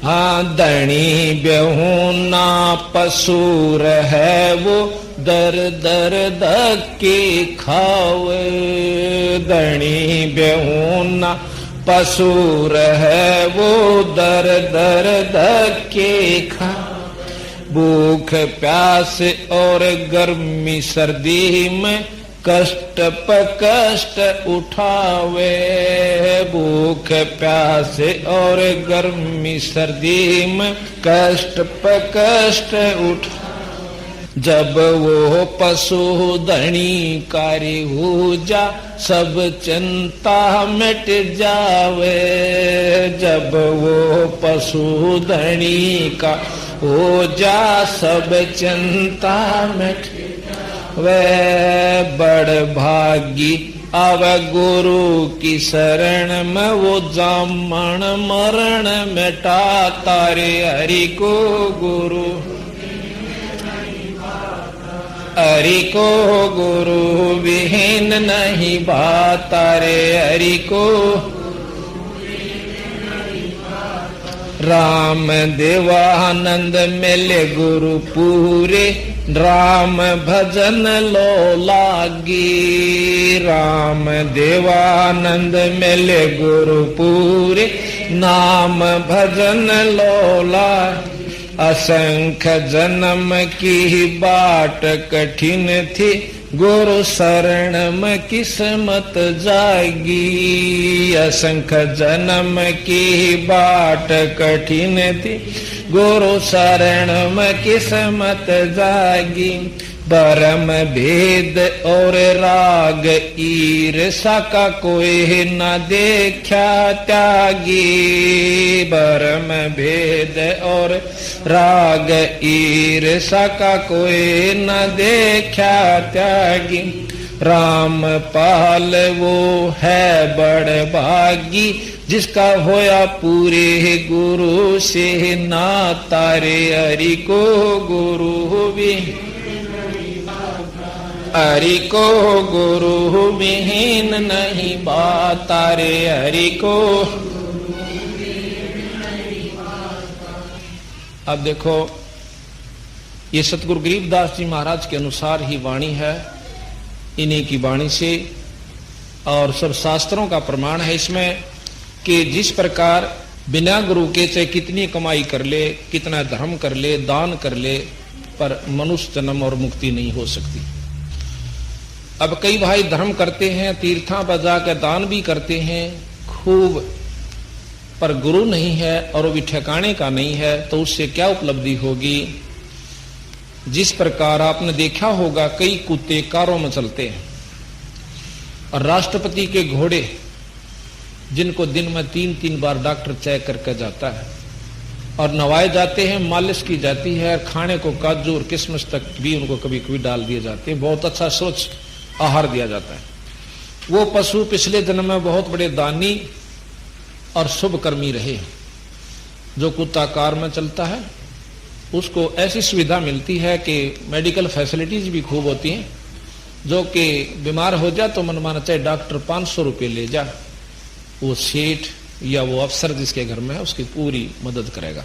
हाँ धनी बेहूना पसूर है वो दर दर धक्के खावे। धनी बेहूना पसूर है वो दर दर धक्के खा। भूख प्यास और गर्मी सर्दी में कष्ट पर कष्ट उठावे। भूख प्यास और गर्मी सर्दी में कष्ट पर कष्ट उठा। जब वो पशु धनी कारी हो जा सब चिंता मिट जावे। जब वो पशु धनी का हो जा सब चिंता मिट। वे बड़ भागी अब गुरु की शरण में वो जामन मरण मिटाता रे हरि को गुरु। हरि को गुरु विहीन नहीं भाता रे हरि को। राम देवानंद मिले गुरु पूरे राम भजन लो लागी। राम देवानंद मिले गुरु पूरे नाम भजन लो लागी। असंख्य जन्म की बाट कठिन थी गुरु शरण में किस्मत जागी, असंख जन्म की बाट कठिन थी, गुरु शरण में किस्मत जागी। परम भेद और राग ईर्षा का कोई न देखा त्यागी, परम भेद और राग ईर्षा का कोई न देखा त्यागी। राम पाल वो है बड़ भागी, जिसका होया पूरे गुरु से नाता रे। हरि को गुरु भी, हरि को गुरु विहीन नहीं बाता रे। हरि को। अब देखो, ये सतगुरु गरीबदास जी महाराज के अनुसार ही वाणी है, इन्हीं की वाणी से, और सब शास्त्रों का प्रमाण है इसमें कि जिस प्रकार बिना गुरु के चाहे कितनी कमाई कर ले, कितना धर्म कर ले, दान कर ले, पर मनुष्य जन्म और मुक्ति नहीं हो सकती। अब कई भाई धर्म करते हैं, तीर्थां पर जाकर दान भी करते हैं खूब, पर गुरु नहीं है और वो भी ठिकाने का नहीं है, तो उससे क्या उपलब्धि होगी। जिस प्रकार आपने देखा होगा कई कुत्ते कारों में चलते हैं, और राष्ट्रपति के घोड़े जिनको दिन में 3-3 बार डॉक्टर चेक करके जाता है, और नवाए जाते हैं, मालिश की जाती है, खाने को काजू और किशमिश तक भी उनको कभी कभी डाल दिए जाते हैं, बहुत अच्छा स्वच्छ आहार दिया जाता है। वो पशु पिछले जन्म में बहुत बड़े दानी और शुभ कर्मी रहे। जो कुत्ता कार में चलता है उसको ऐसी सुविधा मिलती है कि मेडिकल फैसिलिटीज भी खूब होती हैं, जो कि बीमार हो जा तो मनमाना चाहे डॉक्टर 500 रुपये ले जा, वो सेठ या वो अफसर जिसके घर में है उसकी पूरी मदद करेगा,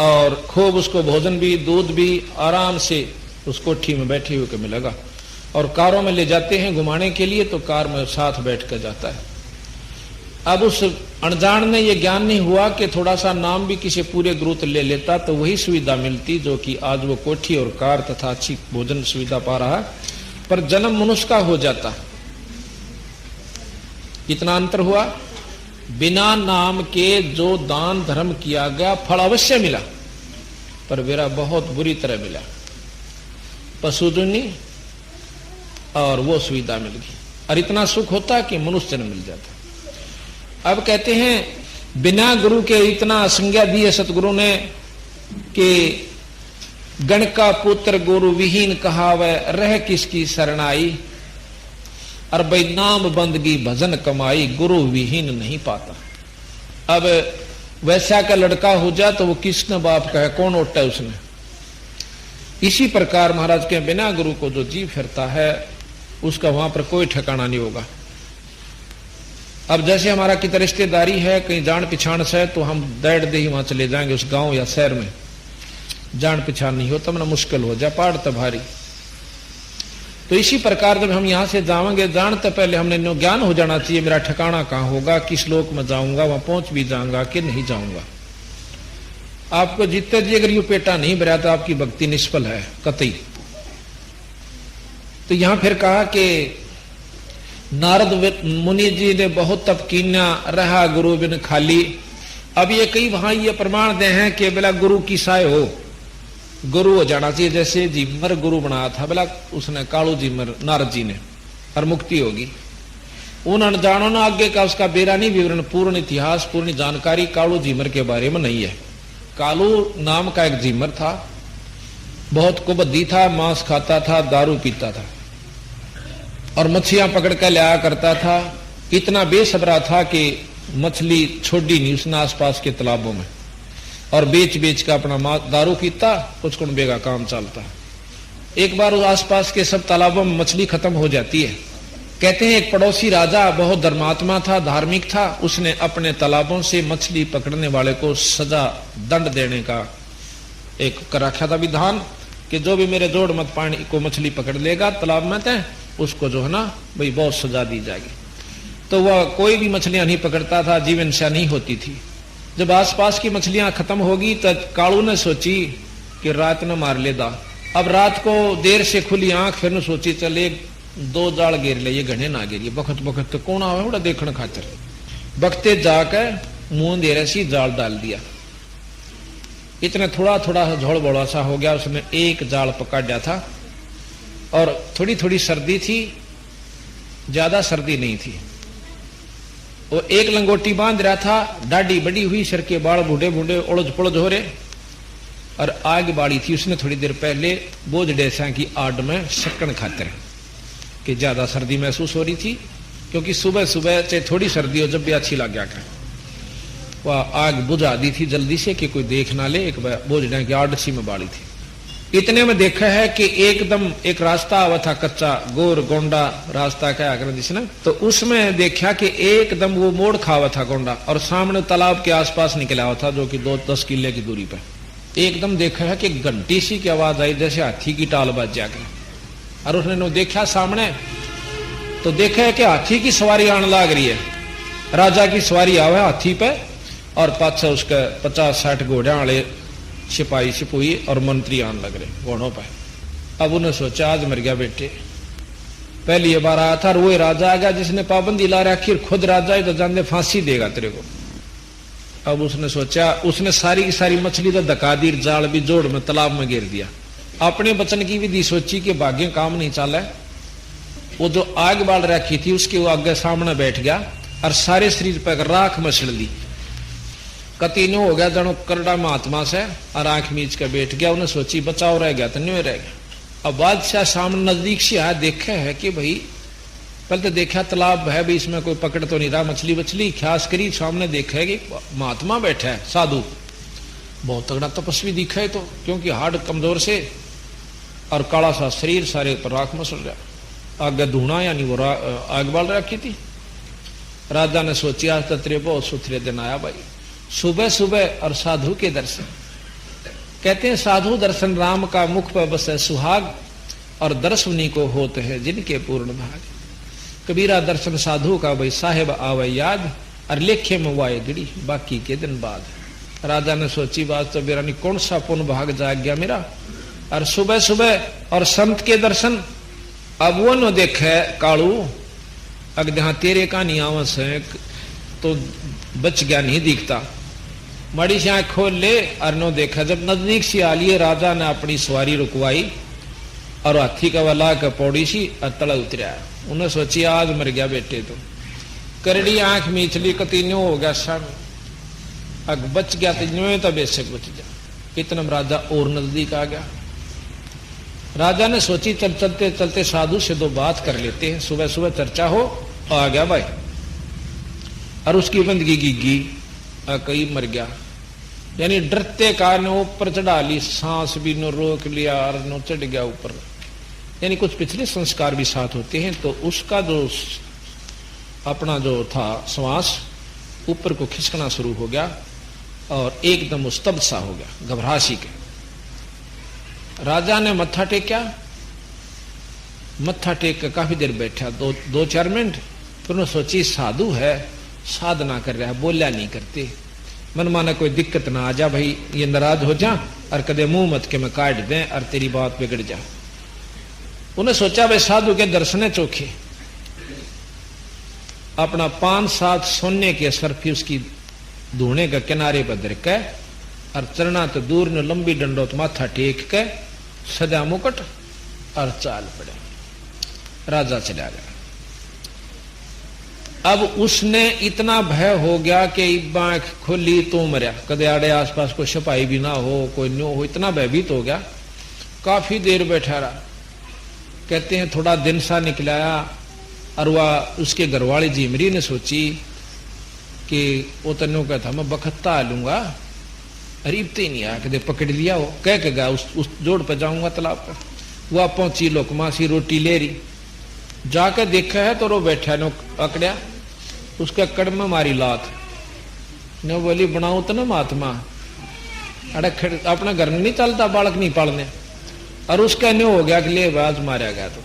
और खूब उसको भोजन भी दूध भी आराम से उस कोठी में बैठे हुए को मिलेगा। और कारों में ले जाते हैं घुमाने के लिए, तो कार में साथ बैठ कर जाता है। अब उस अनजान ने ये ज्ञान नहीं हुआ कि थोड़ा सा नाम भी किसी पूरे गुरुत ले लेता तो वही सुविधा मिलती जो कि आज वो कोठी और कार तथा अच्छी भोजन सुविधा पा रहा है, पर जन्म मनुष्य का हो जाता। कितना अंतर हुआ। बिना नाम के जो दान धर्म किया गया फल अवश्य मिला, पर मेरा बहुत बुरी तरह मिला, पशुजनी और वो सुविधा मिल गई, और इतना सुख होता कि मनुष्य जन्म मिल जाता। अब कहते हैं बिना गुरु के इतना संज्ञा दी है सतगुरु ने कि गण का पुत्र गुरु विहीन कहावे, रह किसकी शरणाई, और भाई नाम बंदगी भजन कमाई, गुरु विहीन नहीं पाता। अब वैसा का लड़का हो जा तो वो किसने बाप का है, कौन उठता है उसने। इसी प्रकार महाराज के बिना गुरु को जो जी फिरता है उसका वहां पर कोई ठिकाना नहीं होगा। अब जैसे हमारा कितना रिश्तेदारी है कहीं जान पिछाण से, तो हम दैड दे ही वहां चले जाएंगे उस गांव या शहर में, जान पिछाण नहीं हो तब ना मुश्किल हो जा, पहाड़ तो भारी। तो इसी प्रकार जब हम यहां से जाएंगे, जानते पहले हमने ज्ञान हो जाना चाहिए मेरा ठिकाना कहां होगा, किस लोक में जाऊंगा, वहां पहुंच भी जाऊंगा कि नहीं जाऊंगा। आपको जितने जी अगर यू पेटा नहीं भरा तो आपकी भक्ति निष्फल है कतई। तो यहां फिर कहा कि नारद मुनि जी ने बहुत तप कीना, रहा गुरु बिन खाली। अब ये कई वहां ये प्रमाण दे हैं कि बोला गुरु की साय हो, गुरु हो जाना चाहिए। जैसे जिमर गुरु बनाया था बोला उसने कालू जिमर नारद जी ने, और मुक्ति होगी। उन अनजानों ने आगे का उसका बेरानी विवरण, पूर्ण इतिहास, पूर्ण जानकारी कालू जिमर के बारे में नहीं है। कालू नाम का एक जिमर था, बहुत कुबद्दी था, मांस खाता था, दारू पीता था और मछलियां पकड़ कर लाया करता था। इतना बेसब्रा था कि मछली छोड़ी नहीं उसने आसपास के तालाबों में, और बेच बेच कर अपना दारू पीता, कुछ कुछ बेगा काम चलता। एक बार उस आसपास के सब तालाबों में मछली खत्म हो जाती है। कहते हैं एक पड़ोसी राजा बहुत धर्मात्मा था, धार्मिक था, उसने अपने तालाबों से मछली पकड़ने वाले को सजा दंड देने का एक कर रखा था विधान कि जो भी मेरे जोड़ मत पानी को मछली पकड़ लेगा तालाब में तय, उसको जो है ना भाई बहुत सजा दी जाएगी। तो वह कोई भी मछलियां नहीं पकड़ता था, जीवन से नहीं होती थी। जब आसपास की मछलियां खत्म होगी तब कालू ने सोची कि रात न मार लेदा, अब रात को देर से खुली आंख, फिर सोची चल एक दो जाल घेर ले, ये घने ना घेरिए, बखत बखत तो कौन आवे बड़ा देखने खातिर। बखते जाकर मुंह दे रसी जाल डाल दिया। इतने थोड़ा थोड़ा झोल बड़ा सा हो गया, उसने एक जाल पकड़ दिया था और थोड़ी थोड़ी सर्दी थी, ज्यादा सर्दी नहीं थी। वो एक लंगोटी बांध रहा था, दाढ़ी बड़ी हुई, सर के बाल बूढ़े बूढ़े उलझ पुलझ हो रहे और आग बाड़ी थी। उसने थोड़ी देर पहले बोझ डेसा की आड़ में सकन खातिर कि ज्यादा सर्दी महसूस हो रही थी, क्योंकि सुबह सुबह चाहे थोड़ी सर्दी हो जब भी अच्छी लग गया कर वह आग बुझा दी थी जल्दी से कि कोई देख ना ले। एक बोझने की आड़ सी में बाड़ी थी। इतने में देखा है कि एकदम एक रास्ता आवा था, कच्चा गोर गोंडा रास्ता क्या कर जिसने, तो उसमें देखा कि एकदम वो मोड़ खावा था गोंडा और सामने तालाब के आसपास निकला हुआ था, जो कि 2-10 किले की दूरी पर। एकदम देखा है कि घंटी सी की आवाज आई जैसे हाथी की टाल बज जाकर, और उसने देखा सामने तो देखा है कि हाथी की सवारी आने लग रही है। राजा की सवारी आवे हाथी पे और पाछे उसके 50-60 घोड़े वाले सिपाही सिपुई और मंत्री आने लग रहे घोड़ों पर। अब उन्हें सोचा आज मर गया बेटे, पहली बार आया था और वो राजा आ गया जिसने पाबंदी ला रखी, खुद राजा ही तो जानते फांसी देगा तेरे को। अब उसने सोचा, उसने सारी की सारी मछली तो धका दी, जाल भी जोड़ में तालाब में गिर दिया। अपने बचन की विधि सोची कि भाग्य काम नहीं चला। वो जो आग बाल रखी थी उसके वो आगे सामने बैठ गया और सारे शरीर पर राख मछल ली। कतीनो हो गया जनो करड़ा महात्मा से और आंख मीच के बैठ गया। उन्हें सोची बचाव रह गया तो नहीं रह गया। अब बादशाह सामने नजदीक से आया, देखा है कि भाई पहले तो देखा तालाब है भी, इसमें कोई पकड़ तो नहीं रहा मछली बछली, ख्यास करी सामने देखा है कि महात्मा बैठा है साधु, बहुत तगड़ा तपस्वी दिखा है तो, क्योंकि हार्ड कमजोर से और काला सा शरीर, सारे पर राख मसल रहा, आगे धूना यानी वो आग बाल रखी थी। राजा ने सोची आज तो तेरे बहुत सुथरे दिन आया भाई, सुबह सुबह और साधु के दर्शन। कहते हैं साधु दर्शन राम का मुख पर बस है सुहाग, और दर्श उन्हीं को होते हैं जिनके पूर्ण भाग। कबीरा दर्शन साधु का भाई साहेब आवे याद, और लेखे में वाए गिड़ी बाकी के दिन बाद। राजा ने सोची बात तो मेरा नहीं कौन सा पुण्य भाग जाग गया मेरा, और सुबह सुबह और संत के दर्शन। अब वो न देखे कालू अगर जहां तेरे का नहीं आवस है तो बच गया नहीं दिखता, मड़ी से आंख खोल ले और नो देखा। जब नजदीक से आ लिए राजा ने अपनी सवारी रुकवाई और हाथी का वाला का पौड़ी सी तला उतरा। उन्हें सोची आज मर गया बेटे तो, करड़ी आंख मीचली कतीन्यो हो गया सन, अग बच गया तो बेशक बच गया। इतना राजा और नजदीक आ गया। राजा ने सोची चल चलते चलते साधु से दो बात कर लेते हैं, सुबह सुबह चर्चा हो। आ गया भाई और उसकी बंदगी गिगी कई मर गया, यानी डरते कारण ऊपर चढ़ा ली, सांस भी नो रोक लिया और नो चढ़ गया ऊपर। यानी कुछ पिछले संस्कार भी साथ होते हैं, तो उसका जो अपना जो था श्वास ऊपर को खिसकना शुरू हो गया और एकदम स्तब्ध सा हो गया, घबरासी के। राजा ने मत्था टेका, मत्था टेक कर काफी देर बैठा, 2-4 मिनट। फिर उन्होंने सोची साधु है, साधना कर रहा है, बोलिया नहीं करते, मन माना कोई दिक्कत ना आ जा भाई, ये नाराज हो जा और कदे मुंह मत के मैं काट दें और तेरी बात बिगड़ जा। उन्हें सोचा भाई साधु के दर्शन चोखे, अपना 5-7 सोने के सरफी उसकी धूने के किनारे पर धर के और चरना तो दूर ने लंबी डंडोत माथा टेक के सदा मुकुट और चाल पड़े। राजा चला गया। अब उसने इतना भय हो गया कि आंख खोली तो मरिया, कदे आड़े आसपास कोई सिपाही भी ना हो, कोई न्यू हो, इतना भयभीत हो गया। काफी देर बैठा रहा। कहते हैं थोड़ा दिन सा निकलाया और वह उसके घरवाली जीमरी ने सोची कि वो तनु कहता मैं बखत्ता लूंगा, अरीबते ही नहीं आया, कदे पकड़ लिया हो, कह के गया उस जोड़ पर जाऊंगा तालाब पर। वह पहुंची, लोकमा सी रोटी ले रही, जाकर देखा है तो रो बैठा नो अकड़िया, उसके कड़ में मारी लात ने, बोली बनाऊ तो ना महात्मा, अरे अपना घर में नहीं चलता, बालक नहीं पालने। और उसका न्यू हो गया कि ले बाज मारा गया। तो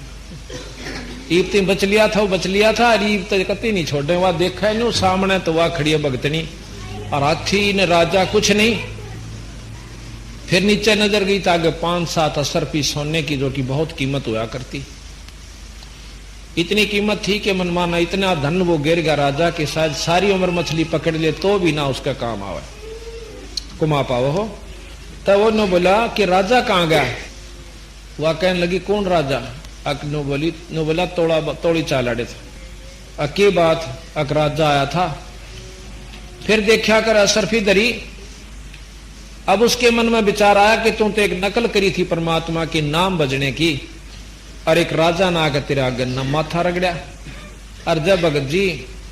ईब बच लिया था, वो बच लिया था, और ईब तो कती नहीं छोड़े। वह देखा है न्यू सामने तो वह खड़ी है भगतनी, और हाथी ने राजा कुछ नहीं, फिर नीचे नजर गई तो आगे 5-7 असरफी सोने की, जो कि बहुत कीमत हुआ करती। इतनी कीमत थी कि मनमाना इतना धन वो गिर गया राजा के शायद सारी उम्र मछली पकड़ ले तो भी ना उसका काम आवे, कुमा पाओ हो। तब वो नो बोला कि राजा कहाँ गया? वह कहने लगी कौन राजा? अक नो बोला तोड़ी चालाड़े था। अके बात अक राजा आया था। फिर देखा कर असरफी दरी। अब उसके मन में विचार आया कि तू तो एक नकल करी थी परमात्मा के नाम बजने की, और एक राजा ना आकर तेरा गन्ना माथा रगड़ा। और जब भगत जी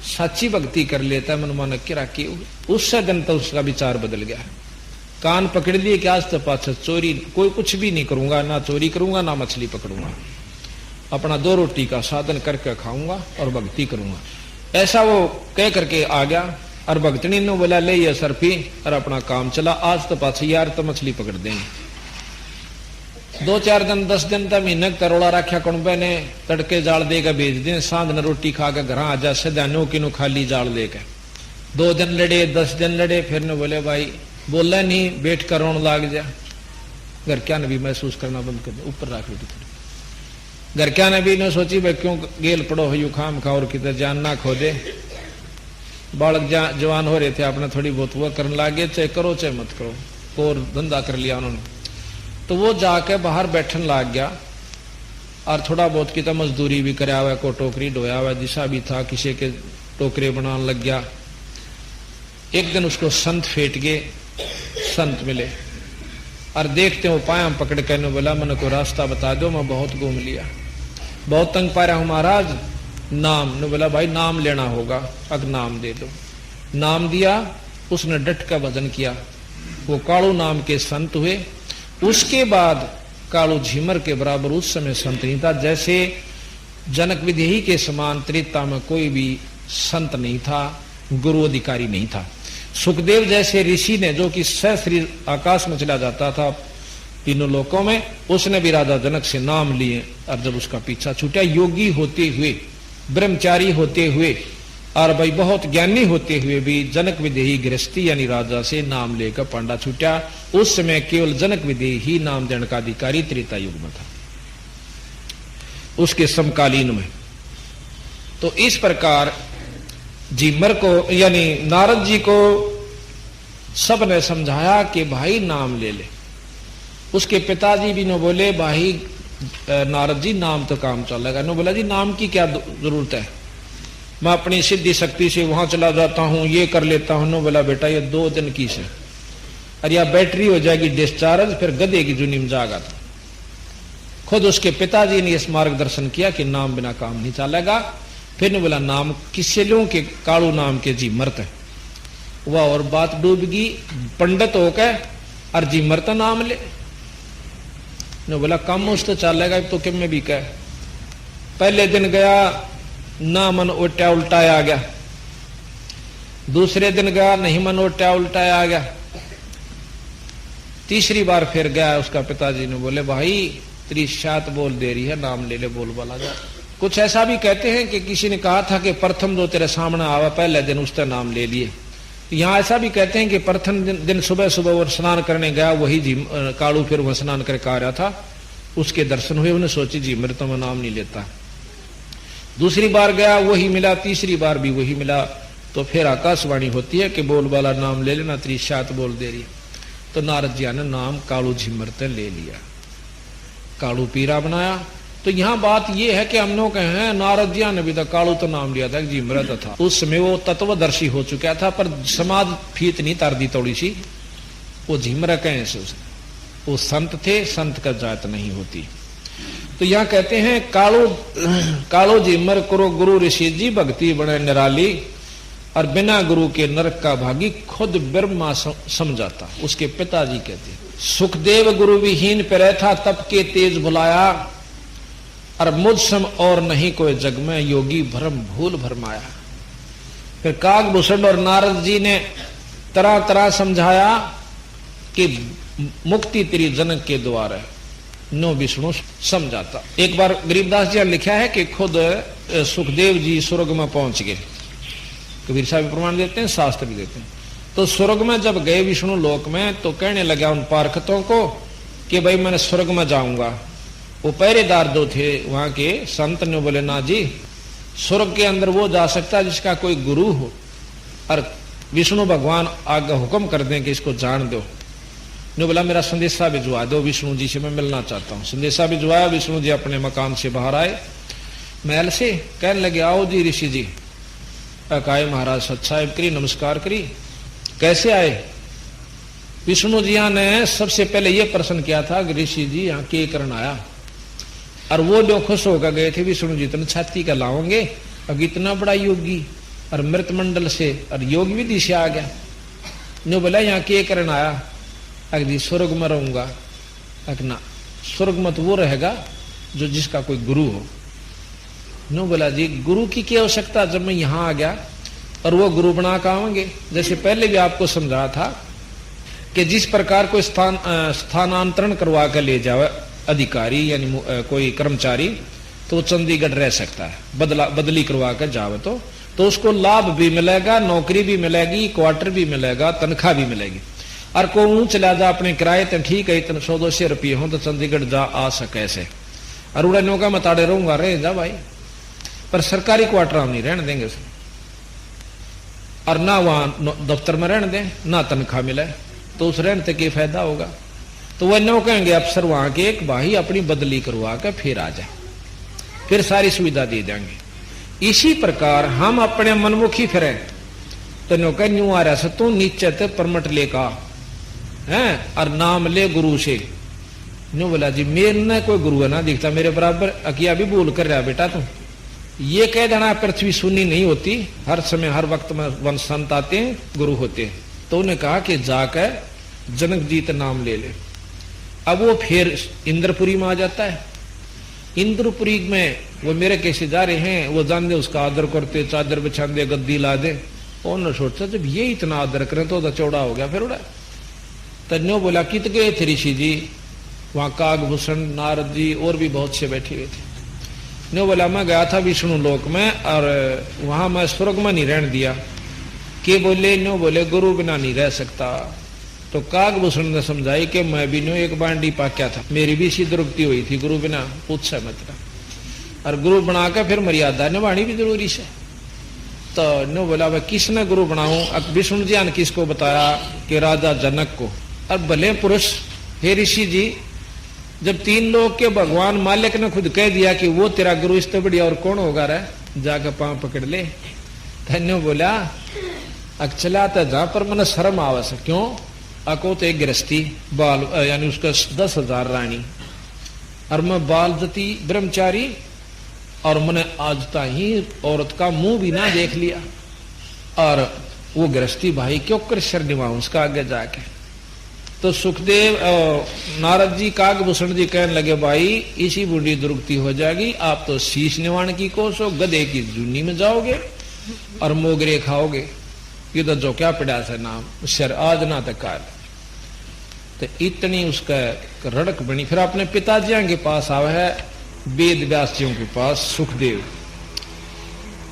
सच्ची भक्ति कर लेता मन मन किरा की, उससे दिन तो उसका विचार बदल गया। कान पकड़ लिए कि आज तो पाछा चोरी कोई कुछ भी नहीं करूंगा, ना चोरी करूंगा ना मछली पकड़ूंगा, अपना 2 रोटी का साधन करके खाऊंगा और भक्ति करूंगा। ऐसा वो कह करके आ गया। और भक्तनी ने बोला ले ये सरफी और अपना काम चला। आज तो पाछे यार तो मछली पकड़ देंगे। 2-4 दिन 10 दिन तक महीने तरोड़ा रखा कुंबे ने, तड़के जाल देकर भेज दें, सांझ न रोटी खा के घर आ जा सदा नो किनो खाली जाल देकर। 2 दिन लड़े 10 दिन लड़े, फिर ने बोले भाई बोला नहीं, बैठ कर रोन लाग जा। घर क्या ने भी महसूस करना बंद कर दे, ऊपर रख रोटी थोड़ी। घर क्या ने भी ने सोची भाई क्यों गेल पड़ो हो यू खाम खा और किधर जान ना खो दे। बालक जवान हो रहे थे, आपने थोड़ी बहुत वो करने लागे, चाहे करो चाहे मत करो, और धंधा कर लिया उन्होंने। तो वो जाके बाहर बैठन लाग गया और थोड़ा बहुत की तो मजदूरी भी कराया हुआ, को टोकरी ढोया हुआ, दिशा भी था, किसी के टोकरे बनाने लग गया। एक दिन उसको संत फेट गए, संत मिले और देखते हो पाया पकड़ के बोला मन को रास्ता बता दो, मैं बहुत घूम लिया, बहुत तंग पा रहा हूं महाराज, नाम। ने बोला भाई नाम लेना होगा, अब नाम दे दो। नाम दिया, उसने डट का भजन किया, वो कालू नाम के संत हुए। उसके बाद कालू झिमर के बराबर उस समय संत नहीं था, जैसे जनक विदेही के समान त्रेता में कोई भी संत नहीं था, गुरु अधिकारी नहीं था। सुखदेव जैसे ऋषि ने, जो कि सहस्री आकाश में चला जाता था तीनों लोकों में, उसने भी राजा जनक से नाम लिए। और जब उसका पीछा छूटा, योगी होते हुए, ब्रह्मचारी होते हुए और भाई बहुत ज्ञानी होते हुए भी जनक विदेही गृहस्थी यानी राजा से नाम लेकर पांडा छूटा। उस समय केवल जनक विदेही ही नाम देने का अधिकारी त्रेता युग में था, उसके समकालीन में। तो इस प्रकार झिमर को यानी नारद जी को सबने समझाया कि भाई नाम ले ले। उसके पिताजी भी न बोले भाई नारद जी नाम तो काम चलेगा। न बोला जी नाम की क्या जरूरत है, मैं अपनी सिद्धि शक्ति से वहां चला जाता हूं, ये कर लेता हूं। न बोला बेटा ये 2 दिन की से, और या बैटरी हो जाएगी डिस्चार्ज, फिर गधे की जुनी में जागा था। खुद उसके पिताजी ने इस मार्गदर्शन किया कि नाम बिना काम नहीं चलेगा। फिर ने बोला नाम किससे लूं कि कालू नाम के जी मरत है। वह और बात डूब गई, पंडित होकर और जी मरत नाम ले। ने बोला कम उस तो चलेगा तो किम में भी कह। पहले दिन गया ना मन उल्टा उल्टा आ गया, दूसरे दिन गया नहीं मन उल्टा उल्टा आ गया, तीसरी बार फिर गया। उसका पिताजी ने बोले भाई तेरी शात बोल दे रही है, नाम ले ले, बोल वाला जा। कुछ ऐसा भी कहते हैं कि किसी ने कहा था कि प्रथम जो तेरे सामने आवा पहले दिन उसका नाम ले लिए। यहाँ ऐसा भी कहते हैं कि प्रथम दिन सुबह सुबह वो स्नान करने गया, वही कालू फिर वह स्नान करके आ रहा था, उसके दर्शन हुए, उन्हें सोची जी मेरे तो मैं नाम नहीं लेता। दूसरी बार गया वही मिला, तीसरी बार भी वही मिला। तो फिर आकाशवाणी होती है कि बोल वाला नाम ले लेना, तेरी शात बोल दे रही। तो नारद जी ने नाम कालू झिमरते ले लिया, कालू पीरा बनाया। तो यहाँ बात यह है कि हम लोग हैं नारद जी ने भी तो कालू तो नाम लिया था, झिमरत था। उस समय वो तत्वदर्शी हो चुका था, पर समाज फीत नहीं तार दी थोड़ी सी, वो झिमर कहें से वो संत थे, संत का जात नहीं होती। तो यहाँ कहते हैं कालो झिमर करो गुरु ऋषि जी, भक्ति बने निराली, और बिना गुरु के नरक का भागी, खुद ब्रह्मा समझाता। उसके पिताजी कहते सुखदेव गुरु विहीन पे था, तप के तेज भुलाया, और मुझ सम और नहीं कोई जग में, योगी भरम भूल भरमाया। फिर कागभूषण और नारद जी ने तरह तरह समझाया कि मुक्ति तेरी जनक के द्वार है, नो विष्णु समझाता। एक बार गरीबदास जी ने लिखा है कि खुद सुखदेव जी स्वर्ग में पहुंच गए, कबीर साहब प्रमाण देते हैं, शास्त्र भी देते हैं। तो स्वर्ग में जब गए विष्णु लोक में तो कहने लगा उन पार्षदों को कि भाई मैं स्वर्ग में जाऊंगा। वो पहरेदार जो थे वहां के संत ने बोले ना जी, स्वर्ग के अंदर वो जा सकता है जिसका कोई गुरु हो, और विष्णु भगवान आगे हुक्म कर दें कि इसको जान दो। ने बोला मेरा संदेशा भिजवा दो, विष्णु जी से मैं मिलना चाहता हूँ। संदेशा भिजवाया, विष्णु जी अपने मकान से बाहर आए महल से, कहने लगे आओ जी ऋषि जी। अकाय महाराज सत्साहेब करी, नमस्कार करी, कैसे आए। विष्णु जी ने सबसे पहले ये प्रश्न किया था कि ऋषि जी यहाँ के कारण आया, और वो जो खुश होकर गए थे विष्णु जी तुम छाती का लाओगे, अब इतना बड़ा योगी और मृत मंडल से और योग विधि से आ गया। ने बोला यहाँ के कारण आया, अगली स्वर्ग में रहूंगा। ना, स्वर्ग में तो वो रहेगा जो जिसका कोई गुरु हो। नो बोला जी गुरु की क्या आवश्यकता, जब मैं यहां आ गया और वो गुरु बना के आवेंगे। जैसे पहले भी आपको समझाया था कि जिस प्रकार कोई स्थानांतरण करवा कर ले जावे अधिकारी यानी कोई कर्मचारी, तो वो चंडीगढ़ रह सकता है, बदली करवा कर जावे तो उसको लाभ भी मिलेगा, नौकरी भी मिलेगी, क्वार्टर भी मिलेगा, तनख्वाह भी मिलेगी। और को चला जा अपने किराए तो ठीक है, इतने 100-200 रुपये हो तो चंडीगढ़ जा आ सके ऐसे, और उड़ा नौका मताड़े रहूंगा, रह जा भाई, पर सरकारी क्वार्टर हम नहीं रहने देंगे उसमें, और ना वहां दफ्तर में रहने दें, ना तनख्वाह मिले, तो उस रहने से क्या फायदा होगा। तो वह नो कहेंगे अफसर वहां के एक भाई अपनी बदली करवा कर फिर आ जाए, फिर सारी सुविधा दे देंगे। इसी प्रकार हम अपने मनमुखी फिरे तो नो कह न्यू आ रहा तू नीचे ते परमट लेका है और नाम ले गुरु से। न्यू बोला जी मेरे न कोई गुरु है ना दिखता मेरे बराबर, अकिया भी बोल कर रहा बेटा तू। ये कह देना पृथ्वी सुनी नहीं होती, हर समय हर वक्त में वन संत आते हैं, गुरु होते हैं। तो उन्हें कहा कि जाकर जनक जीत नाम ले ले। अब वो फिर इंद्रपुरी में आ जाता है। इंद्रपुरी में वो मेरे कैसे जा रहे हैं, वो जान दे उसका आदर करते, चादर बिछा दे, गद्दी ला दे। उन्होंने सोचा जब ये इतना आदर करें तो चौड़ा हो गया फिर उड़ा। तन्यो बोला कित गए थे ऋषि जी, वहां कागभूषण नारद जी और भी बहुत से बैठे हुए थे। नो बोला मैं गया था विष्णु लोक में और वहां मैं स्वर्ग में नहीं रहने दिया। के बोले नो बोले गुरु बिना नहीं रह सकता। तो कागभूषण ने समझाई कि मैं भी नो एक बांडी पाक्या था, मेरी भी सी दुर्गति हुई थी, गुरु बिना पूछा मतलब, और गुरु बनाकर फिर मर्यादा निभानी भी जरूरी है। तो नो बोला भाई किसने गुरु बनाऊं। अब विष्णु जी ने किसको बताया कि राजा जनक को। और भले पुरुष हे ऋषि जी, जब 3 लोग के भगवान मालिक ने खुद कह दिया कि वो तेरा गुरु, इससे बढ़िया और कौन होगा रे, जाकर पांव पकड़ ले। धन्यो बोला अक्चला तो जहां पर मैंने शर्म आवश्यक क्यों, अको तो एक गृहस्थी बाल यानी उसका 10,000 रानी, और मैं बाल जती ब्रह्मचारी, और मैंने आज ही औरत का मुंह भी ना देख लिया। और वो गृहस्थी भाई क्यों कर शर निभाऊं उसका आगे जाके। तो सुखदेव नारद जी कागभूषण जी कहने लगे भाई इसी बूढ़ी दुर्गति हो जाएगी, आप तो शीश निवाण की कोस हो, गधे की जूनी में जाओगे और मोगरे खाओगे। ये तो जो क्या पड़ा से नाम शर आज ना तक काल। तो इतनी उसका रड़क बनी। फिर अपने पिताजी के पास आवे है, वेद व्यास जियों के पास सुखदेव,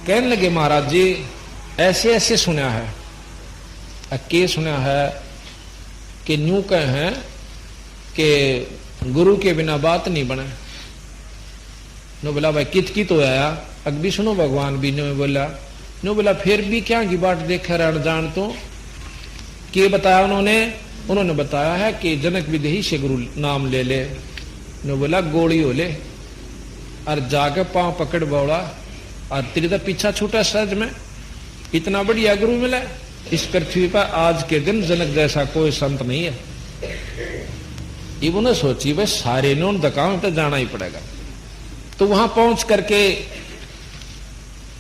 कहने लगे महाराज जी ऐसे ऐसे सुना है, के सुना है कि न्यू कहे हैं कि गुरु के बिना बात नहीं बने। नो बोला भाई कित तो आया, अभी सुनो भगवान भी ने बोला। नो बोला फिर भी क्या की बात देखे रण जान तो के बताया उन्होंने बताया है कि जनक विदेही से गुरु नाम ले ले। नो बोला गोली हो ले, और जाके पांव पकड़ बोला, और तेरे तो पीछा छूटा सज में, इतना बढ़िया गुरु मिला इस पृथ्वी पर आज के दिन जनक जैसा कोई संत नहीं है। ये उन्हें सोची भाई सारे ने उन दकाओं तो जाना ही पड़ेगा। तो वहां पहुंच करके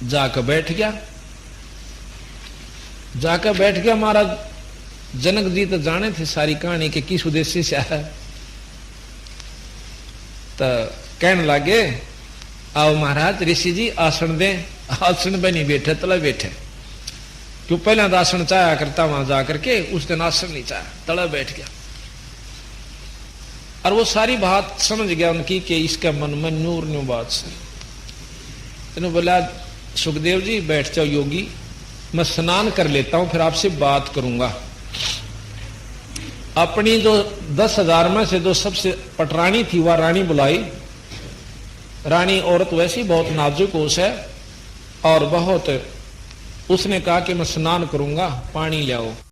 जाकर बैठ गया। महाराज जनक जी तो जाने थे सारी कहानी के किस उद्देश्य से आया। तो कहने लगे आओ महाराज ऋषि जी आसन दें। आसन पे नहीं बैठे तला बैठे, क्यों पहले तो आसन चाया करता वहां जाकर के, उस दिन आसन नहीं चाया, तला बैठ गया। और वो सारी बात समझ गया उनकी कि इसके मन में नूर न्यू बात से। बोला सुखदेव जी बैठ जाओ योगी, मैं स्नान कर लेता हूं, फिर आपसे बात करूंगा। अपनी जो 10,000 में से जो सबसे पटरानी थी वह रानी बुलाई। रानी औरत वैसी बहुत नाजुक होश है और बहुत, उसने कहा कि मैं स्नान करूंगा, पानी ले आओ।